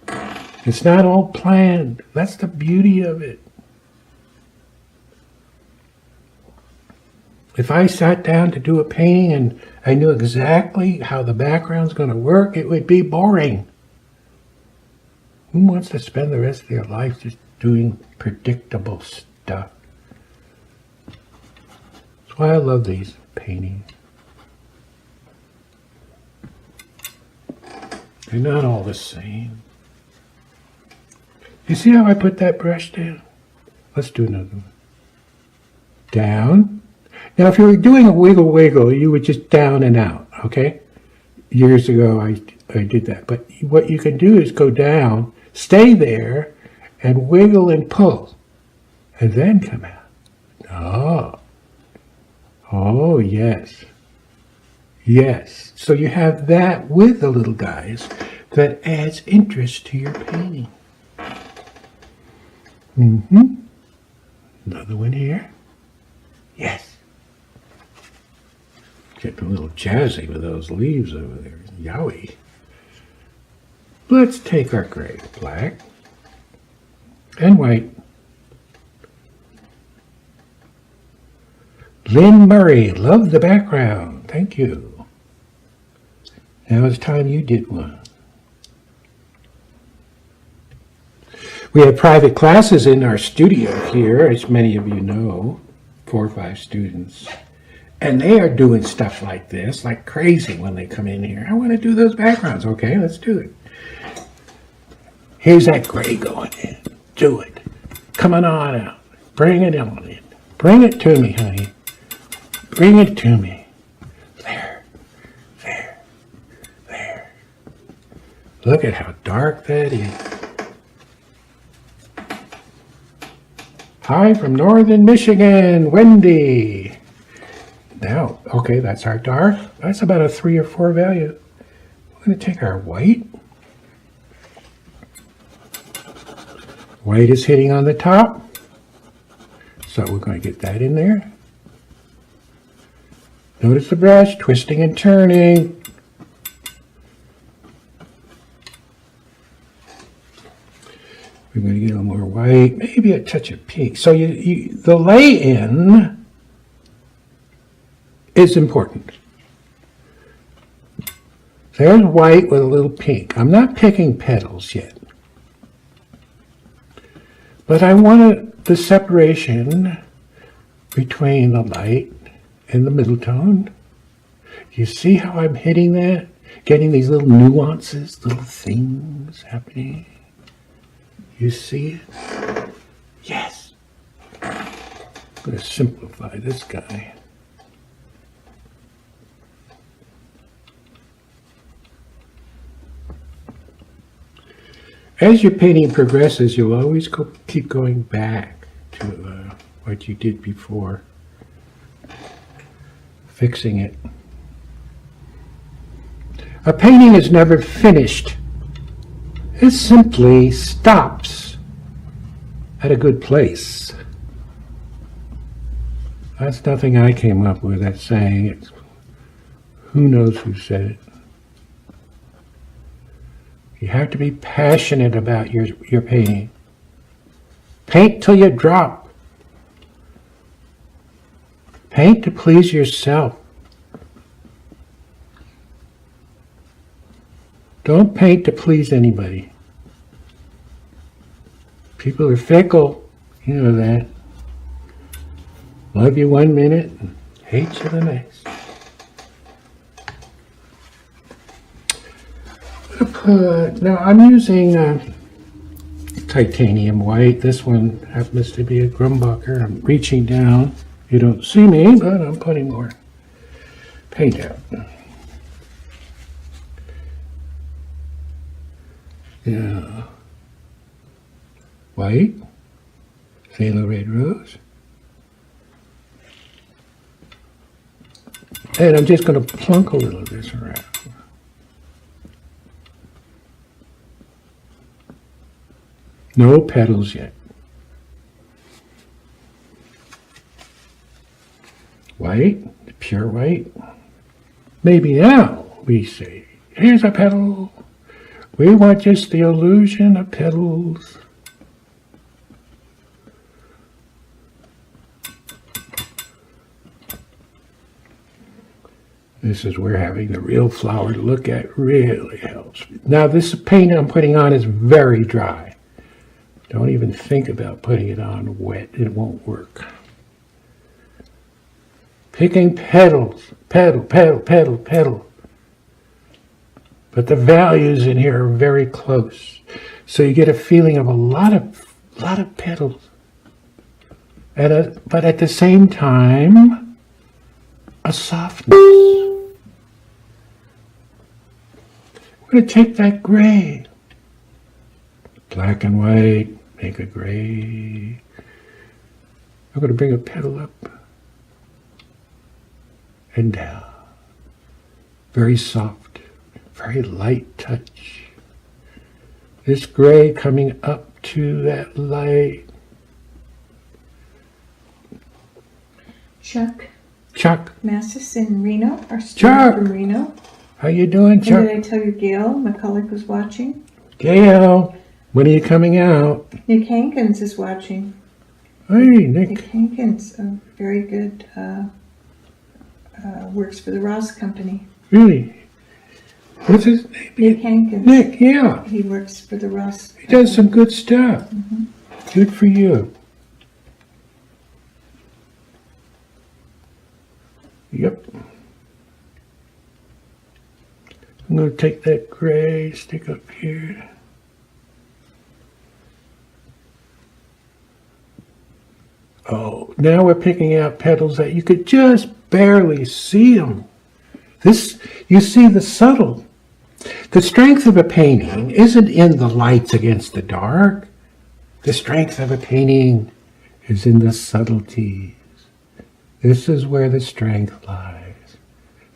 Speaker 1: It's not all planned. That's the beauty of it. If I sat down to do a painting and I knew exactly how the background's going to work, it would be boring. Who wants to spend the rest of their life just doing predictable stuff? That's why I love these paintings. They're not all the same. You see how I put that brush down? Let's do another one. Down. Now, if you were doing a wiggle wiggle, you would just down and out, okay? Years ago, I did that. But what you can do is go down, stay there, and wiggle and pull, and then come out. Oh. Oh, yes. Yes. So you have that with the little guys that adds interest to your painting. Mm-hmm. Another one here. Yes. Getting a little jazzy with those leaves over there. Yowie. Let's take our gray, black, and white. Lynn Murray, love the background. Thank you. Now it's time you did one. We have private classes in our studio here, as many of you know, 4 or 5 students. And they are doing stuff like this, like crazy when they come in here. I want to do those backgrounds. Okay, let's do it. Here's that gray going in. Do it. Coming on out. Bring it on in. Bring it to me, honey. Bring it to me. There. There. There. Look at how dark that is. Hi from northern Michigan, Wendy. Now, okay, that's our dark. That's about a 3 or 4 value. We're going to take our white. White is hitting on the top. So we're going to get that in there. Notice the brush, twisting and turning. We're going to get a little more white, maybe a touch of pink. So the lay-in is important. There's white with a little pink. I'm not picking petals yet. But I want the separation between the light and the middle tone. You see how I'm hitting that? Getting these little nuances, little things happening. You see it? Yes. I'm going to simplify this guy. As your painting progresses, you'll always keep going back to what you did before, fixing it. A painting is never finished. It simply stops. at a good place. That's nothing I came up with, that saying. It's, who knows who said it. You have to be passionate about your painting. Paint till you drop. Paint to please yourself. Don't paint to please anybody. People are fickle. You know that. Love you 1 minute and hate you the next. Now I'm using titanium white. This one happens to be a Grumbacher. I'm reaching down. You don't see me, but I'm putting more paint out. Yeah. White. Phthalo Red Rose. And I'm just going to plunk a little of this around. No petals yet. White, pure white. Maybe now we say, here's a petal. We want just the illusion of petals. This is where having the real flower to look at really helps. Now this paint I'm putting on is very dry. Don't even think about putting it on wet. It won't work. Picking petals. Petal, petal, petal, petal. But the values in here are very close. So you get a feeling of a lot of petals. But at the same time, a softness. We're going to take that gray. Black and white, make a gray. I'm going to bring a petal up and down. Very soft, very light touch. This gray coming up to that light.
Speaker 2: Chuck Massis in Reno, our student
Speaker 1: Chuck!
Speaker 2: from Reno.
Speaker 1: How you doing, Chuck?
Speaker 2: And did I tell you Gail McCulloch was watching?
Speaker 1: Gail, when are you coming out?
Speaker 2: Nick Hankins is watching.
Speaker 1: Hey,
Speaker 2: Nick
Speaker 1: Nick.
Speaker 2: Hankins, a very good, works for the Ross Company.
Speaker 1: Really? What's his name?
Speaker 2: Nick Hankins.
Speaker 1: Nick, yeah.
Speaker 2: He works for the Ross.
Speaker 1: He does some good stuff. Good for you. Yep. I'm going to take that gray, stick up here. Oh, now we're picking out petals that you could just barely see them. This, you see the subtle. The strength of a painting isn't in the lights against the dark. The strength of a painting is in the subtleties. This is where the strength lies.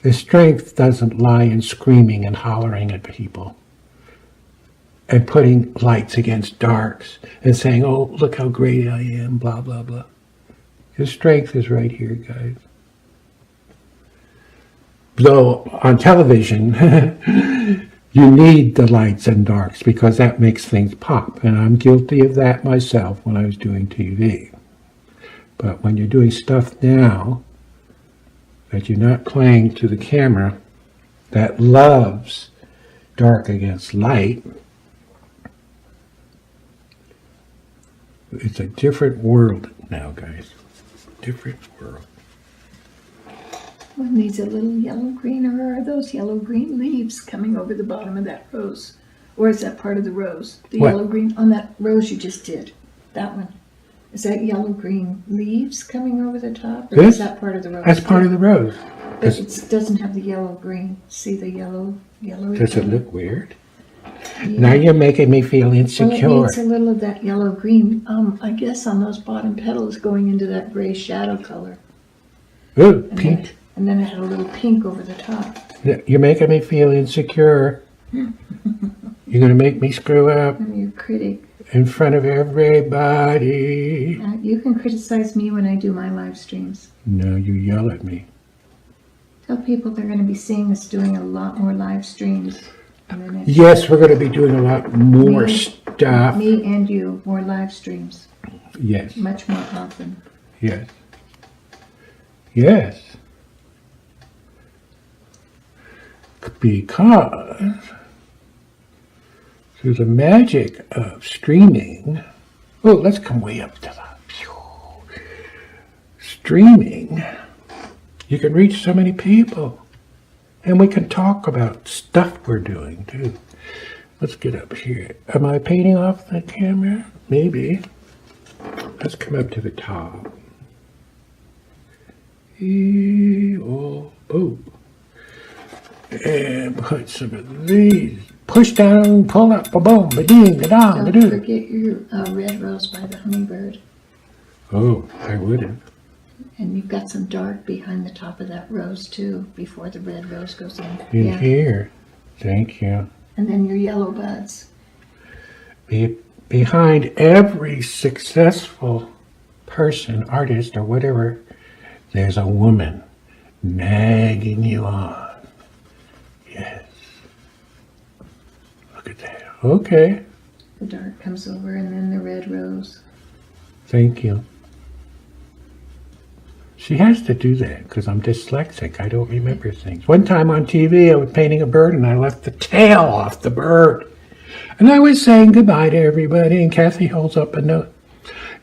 Speaker 1: The strength doesn't lie in screaming and hollering at people and putting lights against darks and saying, oh, look how great I am, blah, blah, blah. The strength is right here, guys. Though on television, you need the lights and darks because that makes things pop. And I'm guilty of that myself when I was doing TV. But when you're doing stuff now that you're not playing to the camera that loves dark against light, it's a different world now, guys. Different world.
Speaker 2: One needs a little yellow-green, or are those yellow-green leaves coming over the bottom of that rose? Or is that part of the rose? The
Speaker 1: What?
Speaker 2: yellow-green, on that rose you just did, that one. Is that yellow-green leaves coming over the top? Or
Speaker 1: This?
Speaker 2: is that part of the rose?
Speaker 1: That's part of the rose.
Speaker 2: But it doesn't have the yellow-green. See the yellow?
Speaker 1: Does it look weird?
Speaker 2: Yeah.
Speaker 1: Now you're making me feel
Speaker 2: Well, it
Speaker 1: insecure.
Speaker 2: needs a little of that yellow-green, I guess on those bottom petals going into that gray shadow color.
Speaker 1: Ooh,
Speaker 2: And
Speaker 1: pink.
Speaker 2: and then it had a little pink over the top.
Speaker 1: You're making me feel insecure. You're going to make me screw up.
Speaker 2: I'm your critic.
Speaker 1: in front of everybody.
Speaker 2: You can criticize me when I do my live streams.
Speaker 1: No, you yell at me.
Speaker 2: Tell people they're going to be seeing us doing a lot more live streams. in the next-
Speaker 1: Yes, we're going to be doing a lot more stuff.
Speaker 2: Me and you, more live streams,
Speaker 1: Yes,
Speaker 2: much more often.
Speaker 1: yes, yes. Because through the magic of streaming, oh, let's come way up to the streaming. You can reach so many people, and we can talk about stuff we're doing too. Let's get up here. Am I painting off the camera? Maybe. Let's come up to the top. Oh, and put some of these. Push down, pull up, ba-boom, ba-ding, ba-dong,
Speaker 2: Don't
Speaker 1: ba-doo.
Speaker 2: forget your red rose by the hummingbird.
Speaker 1: Oh, I wouldn't.
Speaker 2: And you've got some dark behind the top of that rose too, before the red rose goes in.
Speaker 1: In here. Thank you.
Speaker 2: And then your yellow buds.
Speaker 1: Behind every successful person, artist, or whatever, there's a woman nagging you on. Yes. Look at that. Okay.
Speaker 2: The dark comes over and then the red rose.
Speaker 1: Thank you. She has to do that because I'm dyslexic. I don't remember things. One time on TV, I was painting a bird and I left the tail off the bird. And I was saying goodbye to everybody, and Kathy holds up a note.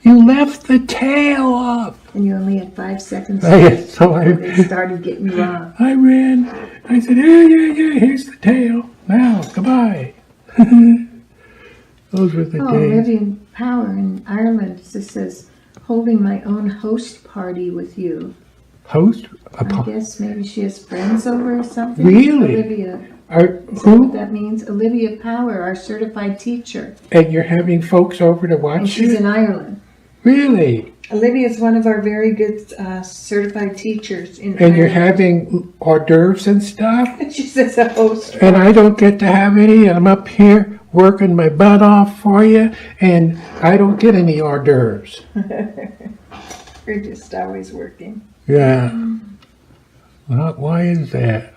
Speaker 1: You left the tail off.
Speaker 2: And you only had 5 seconds
Speaker 1: So
Speaker 2: before they started getting you off.
Speaker 1: I ran. I said, yeah, here's the tail. Now, goodbye. Those were the days.
Speaker 2: Living Power in Ireland just says, holding my own host party with you.
Speaker 1: Host?
Speaker 2: I guess maybe she has friends over or something.
Speaker 1: Really?
Speaker 2: Olivia. Is that
Speaker 1: Who?
Speaker 2: what that means? Olivia Power, our certified teacher.
Speaker 1: And you're having folks over to
Speaker 2: And
Speaker 1: watch
Speaker 2: she's
Speaker 1: you?
Speaker 2: in Ireland.
Speaker 1: Really?
Speaker 2: Olivia is one of our very good certified teachers in
Speaker 1: And you're
Speaker 2: Ireland.
Speaker 1: having hors d'oeuvres and stuff?
Speaker 2: She says a host.
Speaker 1: And I don't get to have any, and I'm up here working my butt off for you, and I don't get any hors d'oeuvres.
Speaker 2: We're just always working.
Speaker 1: Yeah. Well, why is that?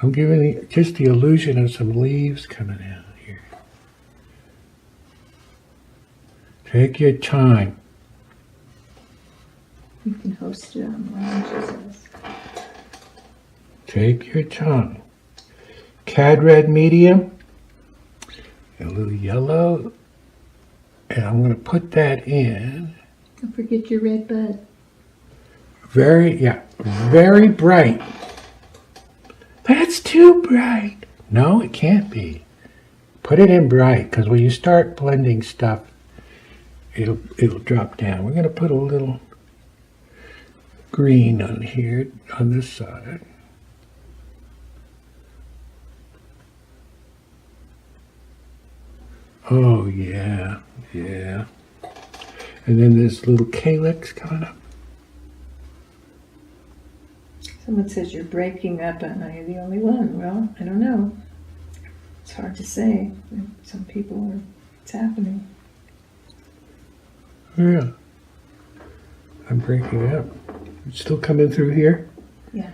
Speaker 1: I'm giving just the illusion of some leaves coming out here. Take your time.
Speaker 2: You can host it online, she says.
Speaker 1: Take your time. Cad red medium. A little yellow. And I'm going to put that in.
Speaker 2: Don't forget your red bud.
Speaker 1: Very bright. That's too bright. No, it can't be. Put it in bright, because when you start blending stuff, it'll drop down. We're going to put a little green on here, on this side. Oh, yeah. And then this little calyx coming up.
Speaker 2: Someone says you're breaking up and are you the only one? Well, I don't know. It's hard to say. Some people are, it's happening.
Speaker 1: Yeah. I'm breaking up. It's still coming through here?
Speaker 2: Yeah.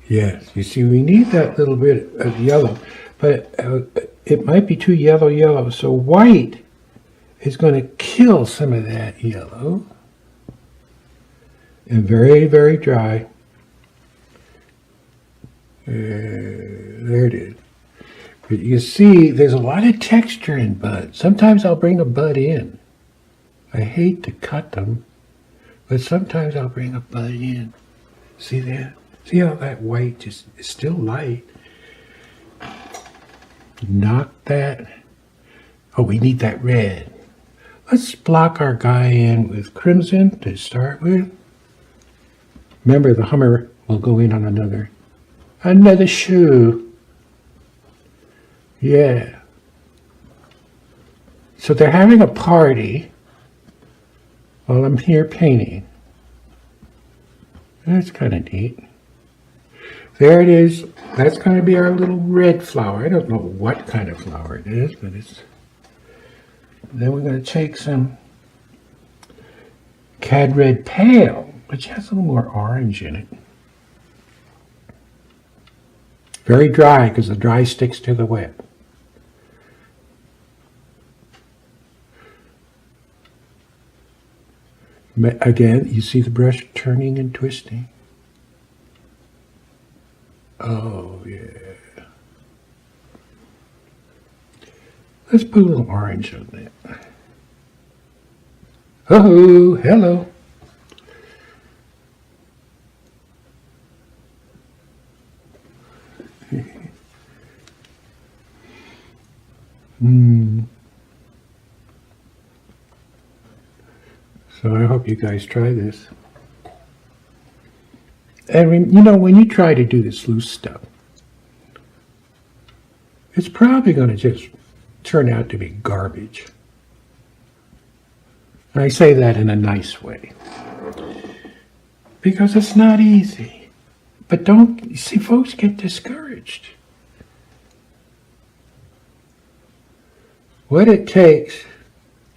Speaker 1: Yes. You see, we need that little bit of yellow, but it might be too yellow. So white is going to kill some of that yellow. And very, very dry. There it is. But you see, there's a lot of texture in buds. Sometimes I'll bring a bud in. I hate to cut them, but sometimes I'll bring a bud in. See that? See how that white just is still light? Knock that. Oh, we need that red. Let's block our guy in with crimson to start with. Remember, the Hummer will go in on another shoe. Yeah. So they're having a party while I'm here painting. That's kind of neat. There it is. That's going to be our little red flower. I don't know what kind of flower it is, but it's... Then we're going to take some Cad Red Pale, which has a little more orange in it. Very dry, because the dry sticks to the wet. Again, you see the brush turning and twisting. Oh, yeah. Let's put a little orange on that. Oh, hello. So I hope you guys try this. And you know, when you try to do this loose stuff, it's probably going to just turn out to be garbage. And I say that in a nice way. Because it's not easy. But don't, see, folks get discouraged. What it takes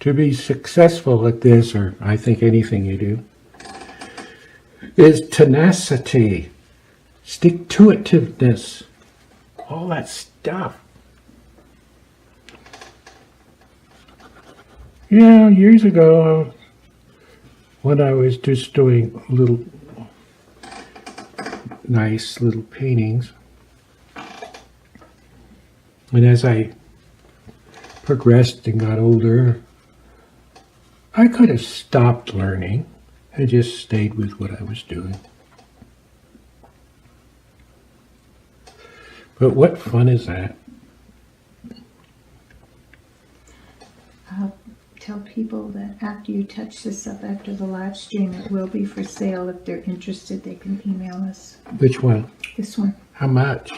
Speaker 1: to be successful at this, or I think anything you do, is tenacity, stick-to-itiveness, all that stuff. Yeah, years ago, when I was just doing little nice little paintings, and as I progressed and got older, I could have stopped learning and just stayed with what I was doing. But what fun is that?
Speaker 2: I'll tell people that after you touch this up after the live stream, it will be for sale. If they're interested, they can email us.
Speaker 1: Which one?
Speaker 2: This one.
Speaker 1: How much?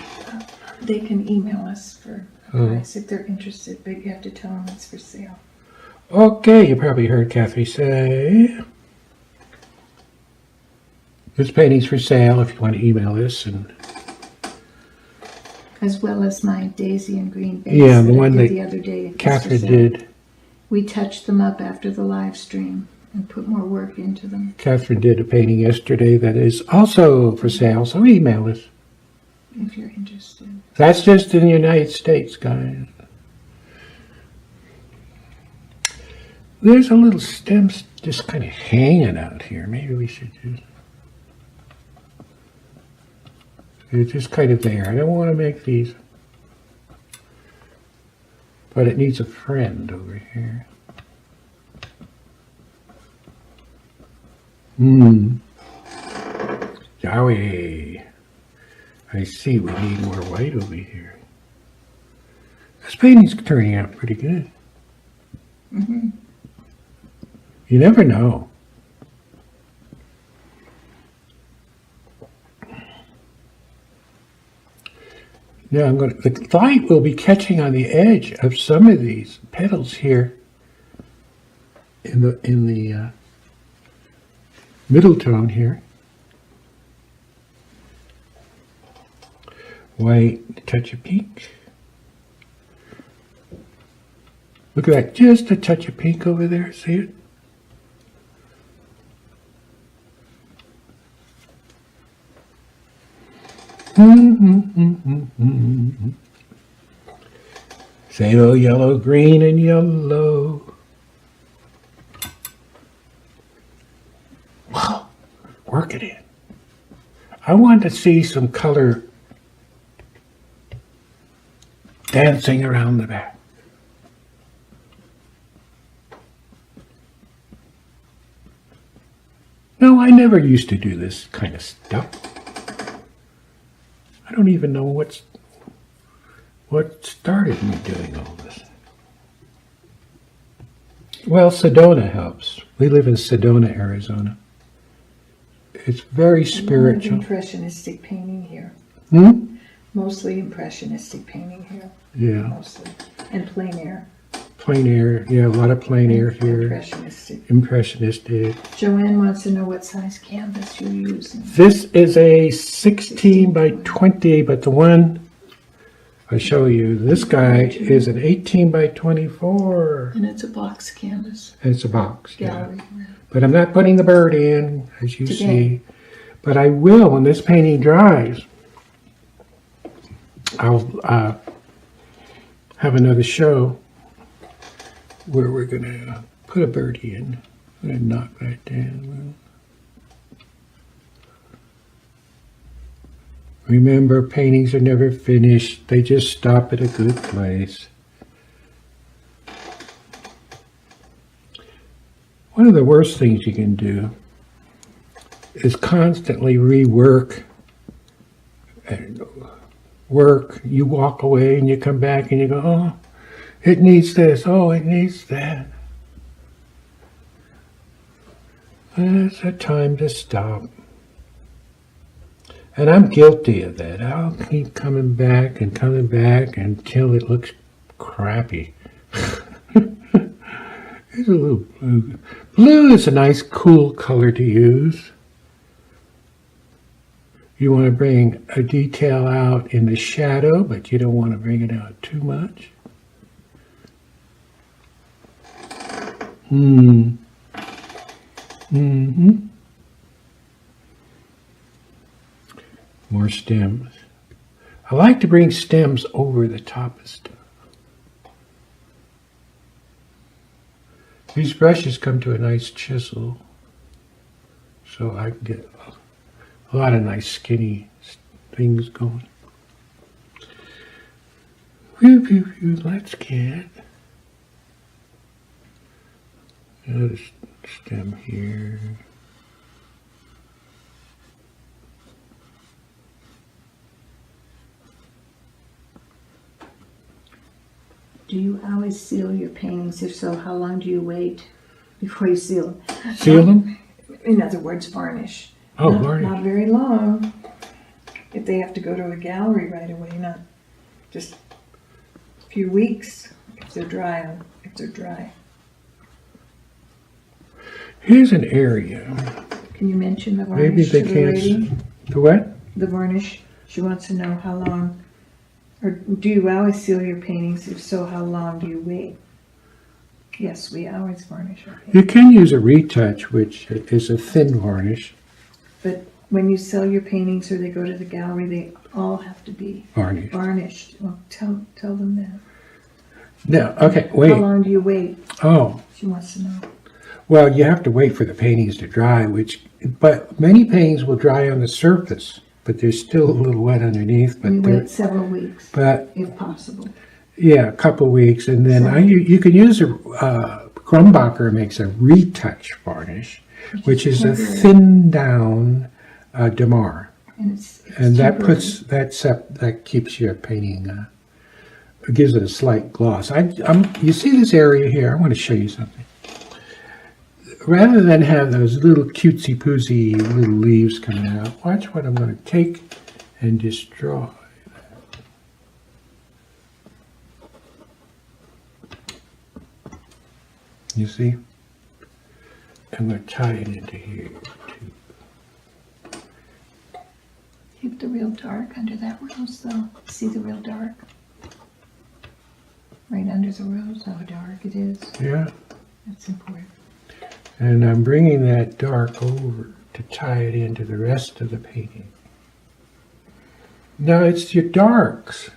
Speaker 2: They can email us for a
Speaker 1: Oh.
Speaker 2: price if they're interested, but you have to tell them it's for sale.
Speaker 1: Okay, you probably heard Kathy say, this painting's for sale if you want to email us. And
Speaker 2: As well as my daisy and green base
Speaker 1: Yeah,
Speaker 2: that
Speaker 1: the
Speaker 2: I
Speaker 1: one
Speaker 2: did
Speaker 1: that
Speaker 2: the other day.
Speaker 1: Catherine did.
Speaker 2: We touched them up after the live stream and put more work into them.
Speaker 1: Catherine did a painting yesterday that is also for sale, so email us.
Speaker 2: If you're interested.
Speaker 1: That's just in the United States, guys. There's a little stem just kind of hanging out here. Maybe we should just... It's just kind of there. I don't want to make these. But it needs a friend over here. Yowie. I see we need more white over here. This painting's turning out pretty good.
Speaker 2: Mm-hmm.
Speaker 1: You never know. Yeah, the light will be catching on the edge of some of these petals here in the middle tone here. White, touch of pink. Look at that, just a touch of pink over there, see it? Say yellow, green, and yellow. Wow, work it in. I want to see some color dancing around the back. No, I never used to do this kind of stuff. I don't even know what started me doing all this. Well, Sedona helps. We live in Sedona, Arizona. It's very spiritual.
Speaker 2: Impressionistic painting here. Mostly impressionistic painting here.
Speaker 1: Yeah.
Speaker 2: Mostly. And plein air.
Speaker 1: Plein air. Yeah, a lot of plein air here.
Speaker 2: Impressionistic.
Speaker 1: Impressionistic.
Speaker 2: Joanne wants to know what size canvas you're using.
Speaker 1: This is a 16 by 20, but the one I show you, this guy is an 18 by 24.
Speaker 2: And it's a box canvas.
Speaker 1: And it's a box.
Speaker 2: Gallery.
Speaker 1: Yeah. But I'm not putting the bird in, as you
Speaker 2: Today.
Speaker 1: see. But I will when this painting dries. I'll have another show where we're going to put a birdie in. I'm going to knock that down. Remember, paintings are never finished. They just stop at a good place. One of the worst things you can do is constantly rework and work. You walk away and you come back and you go, oh, it needs this. Oh, it needs that. It's a time to stop. And I'm guilty of that. I'll keep coming back until it looks crappy. There's a little blue. Blue is a nice, cool color to use. You want to bring a detail out in the shadow, but you don't want to bring it out too much. More stems. I like to bring stems over the top of stuff. These brushes come to a nice chisel, so I can get a lot of nice skinny things going. Let's get another stem here.
Speaker 2: Do you always seal your paintings? If so, how long do you wait before you seal them?
Speaker 1: Seal them?
Speaker 2: In other words, varnish.
Speaker 1: Oh,
Speaker 2: not,
Speaker 1: varnish.
Speaker 2: Not very long. If they have to go to a gallery right away, not just a few weeks if they're dry.
Speaker 1: Here's an area.
Speaker 2: Can you mention the
Speaker 1: Maybe
Speaker 2: varnish
Speaker 1: they
Speaker 2: to the
Speaker 1: can't.
Speaker 2: lady?
Speaker 1: The what?
Speaker 2: The varnish. She wants to know how long, or do you always seal your paintings? If so, how long do you wait? Yes, we always varnish our paintings.
Speaker 1: You can use a retouch, which is a thin varnish.
Speaker 2: But when you sell your paintings or they go to the gallery, they all have to be
Speaker 1: Varnish.
Speaker 2: varnished. Well, tell them that.
Speaker 1: No, okay,
Speaker 2: How
Speaker 1: wait.
Speaker 2: long do you wait?
Speaker 1: Oh,
Speaker 2: She wants to know.
Speaker 1: well, you have to wait for the paintings to dry, but many paintings will dry on the surface, but there's still a little wet underneath.
Speaker 2: We wait several weeks,
Speaker 1: But
Speaker 2: if possible.
Speaker 1: yeah, a couple weeks, and then you can use Grumbacher makes a retouch varnish, which is a
Speaker 2: temporary.
Speaker 1: thinned down Damar,
Speaker 2: And it's
Speaker 1: and that
Speaker 2: temporary.
Speaker 1: puts that keeps your painting. It gives it a slight gloss. You see this area here? I want to show you something. Rather than have those little cutesy poosy little leaves coming out, watch what I'm going to take and destroy. You see? I'm going to tie it into here too.
Speaker 2: Keep the real dark under that rose, though. See the real dark? Right under the rose, how dark it is.
Speaker 1: Yeah,
Speaker 2: That's important.
Speaker 1: and I'm bringing that dark over to tie it into the rest of the painting. Now it's your darks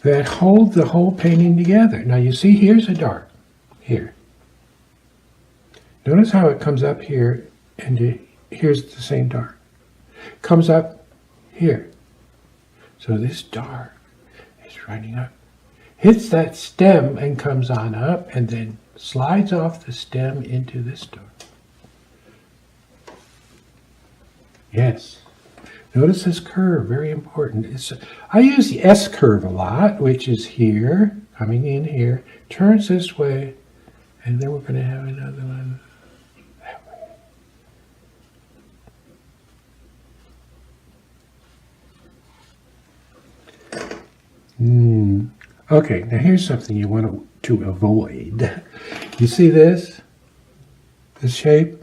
Speaker 1: that hold the whole painting together. Now you see, here's a dark, here. Notice how it comes up here, and here's the same dark. Comes up here. So this dark is running up, hits that stem and comes on up, and then slides off the stem into this dark. Yes. Notice this curve, very important. I use the S curve a lot, which is here, coming in here, turns this way, and then we're going to have another one that way. Okay, now here's something you want to avoid. You see this? This shape?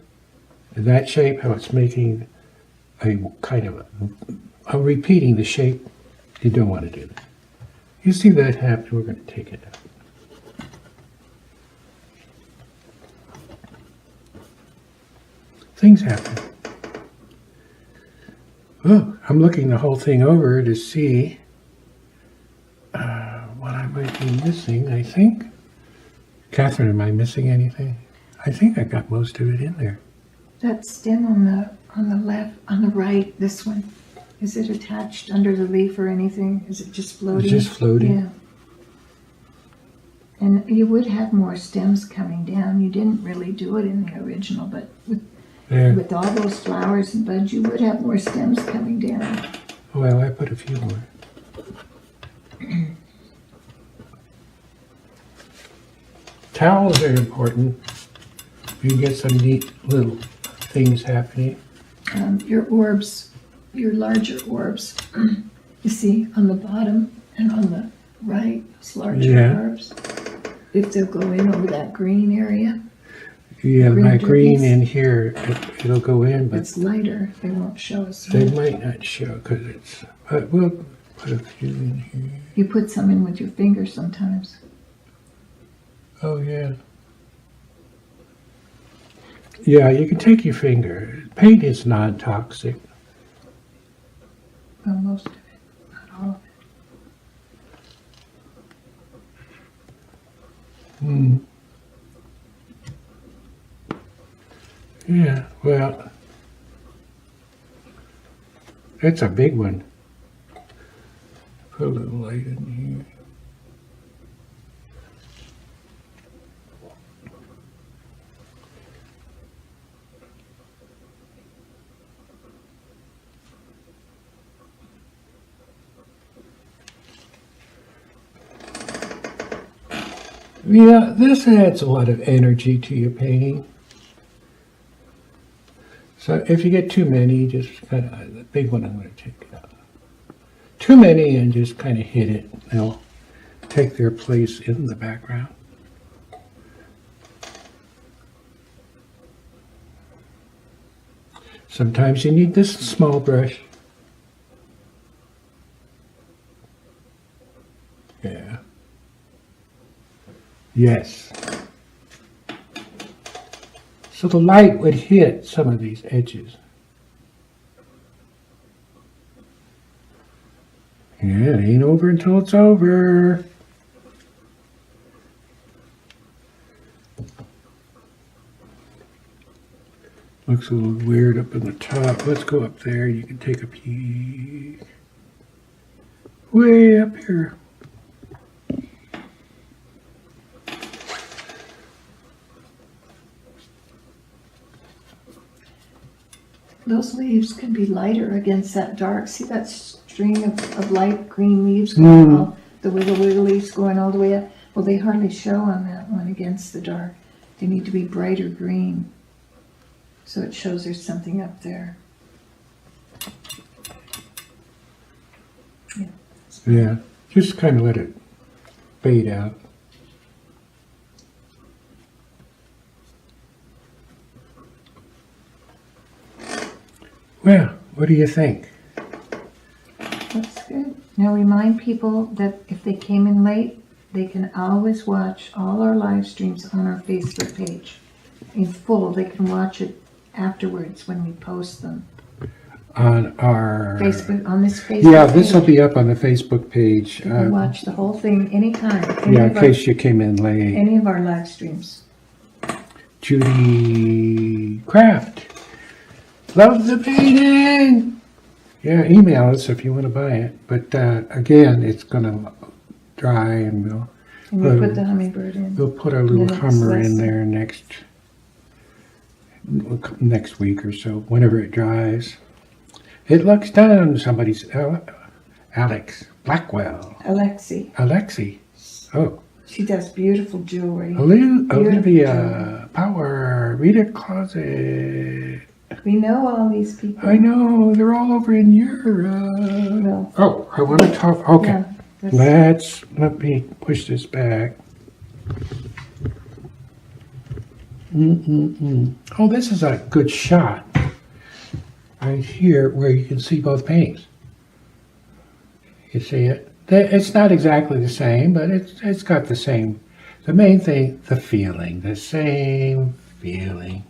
Speaker 1: And that shape, how it's making a kind of repeating the shape. You don't want to do that. You see that happen, we're going to take it out. Things happen. Oh, I'm looking the whole thing over to see what I might be missing, I think. Catherine, am I missing anything? I think I got most of it in there.
Speaker 2: That stem on the left, on the right, this one, is it attached under the leaf or anything? Is it just floating?
Speaker 1: It's just floating.
Speaker 2: Yeah. And you would have more stems coming down. You didn't really do it in the original, but
Speaker 1: There.
Speaker 2: with all those flowers and buds, you would have more stems coming down.
Speaker 1: Well, I put a few more. Towels are important. You get some neat little things happening.
Speaker 2: Your orbs, your larger orbs, you see on the bottom and on the right, it's larger
Speaker 1: Yeah.
Speaker 2: orbs. If they'll go in over that green area,
Speaker 1: Yeah,
Speaker 2: Green
Speaker 1: my green
Speaker 2: derbies.
Speaker 1: in here, it'll go in, but
Speaker 2: it's lighter, they won't show us.
Speaker 1: they might not show because it's, but we'll put a few in here.
Speaker 2: You put some in with your finger sometimes.
Speaker 1: Oh, yeah. Yeah, you can take your finger. Paint is non-toxic.
Speaker 2: Well, most of it, not all of it.
Speaker 1: Hmm. Yeah, well, that's a big one. Put a little light in here. Yeah, this adds a lot of energy to your painting. So if you get too many, just kind of, the big one I'm going to take out. Too many and just kind of hit it. They'll take their place in the background. Sometimes you need this small brush. Yeah. Yes. So the light would hit some of these edges. Yeah, it ain't over until it's over. Looks a little weird up in the top. Let's go up there. You can take a peek. Way up here.
Speaker 2: Those leaves can be lighter against that dark. See that string of light green leaves going all, the wiggle leaves going all the way up? Well, they hardly show on that one against the dark. They need to be brighter green. So it shows there's something up there.
Speaker 1: Yeah, just kind of let it fade out. Well, what do you think?
Speaker 2: That's good. Now remind people that if they came in late, they can always watch all our live streams on our Facebook page. In full, they can watch it afterwards when we post them.
Speaker 1: On our
Speaker 2: Facebook, on this Facebook
Speaker 1: yeah, this will
Speaker 2: page.
Speaker 1: be up on the Facebook page.
Speaker 2: You can watch the whole thing anytime.
Speaker 1: Yeah, in case you came in late.
Speaker 2: Any of our live streams.
Speaker 1: Judy Craft. Love the painting. Yeah, email us if you want to buy it. But again, it's going to dry and
Speaker 2: And we put the hummingbird in.
Speaker 1: we'll put our little
Speaker 2: next
Speaker 1: hummer in
Speaker 2: lesson.
Speaker 1: there next week or so, whenever it dries. It looks done. Somebody's Alex Blackwell.
Speaker 2: Alexi.
Speaker 1: Oh,
Speaker 2: She does beautiful jewelry.
Speaker 1: Olivia Power. Rita Closet.
Speaker 2: We know all these people.
Speaker 1: I know, they're all over in Europe.
Speaker 2: Well,
Speaker 1: Oh, I want to talk. Okay.
Speaker 2: yeah.
Speaker 1: Let me push this back. Oh, this is a good shot right here where you can see both paintings. You see it? It's not exactly the same, but it's got the same. The main thing, the feeling, the same feeling.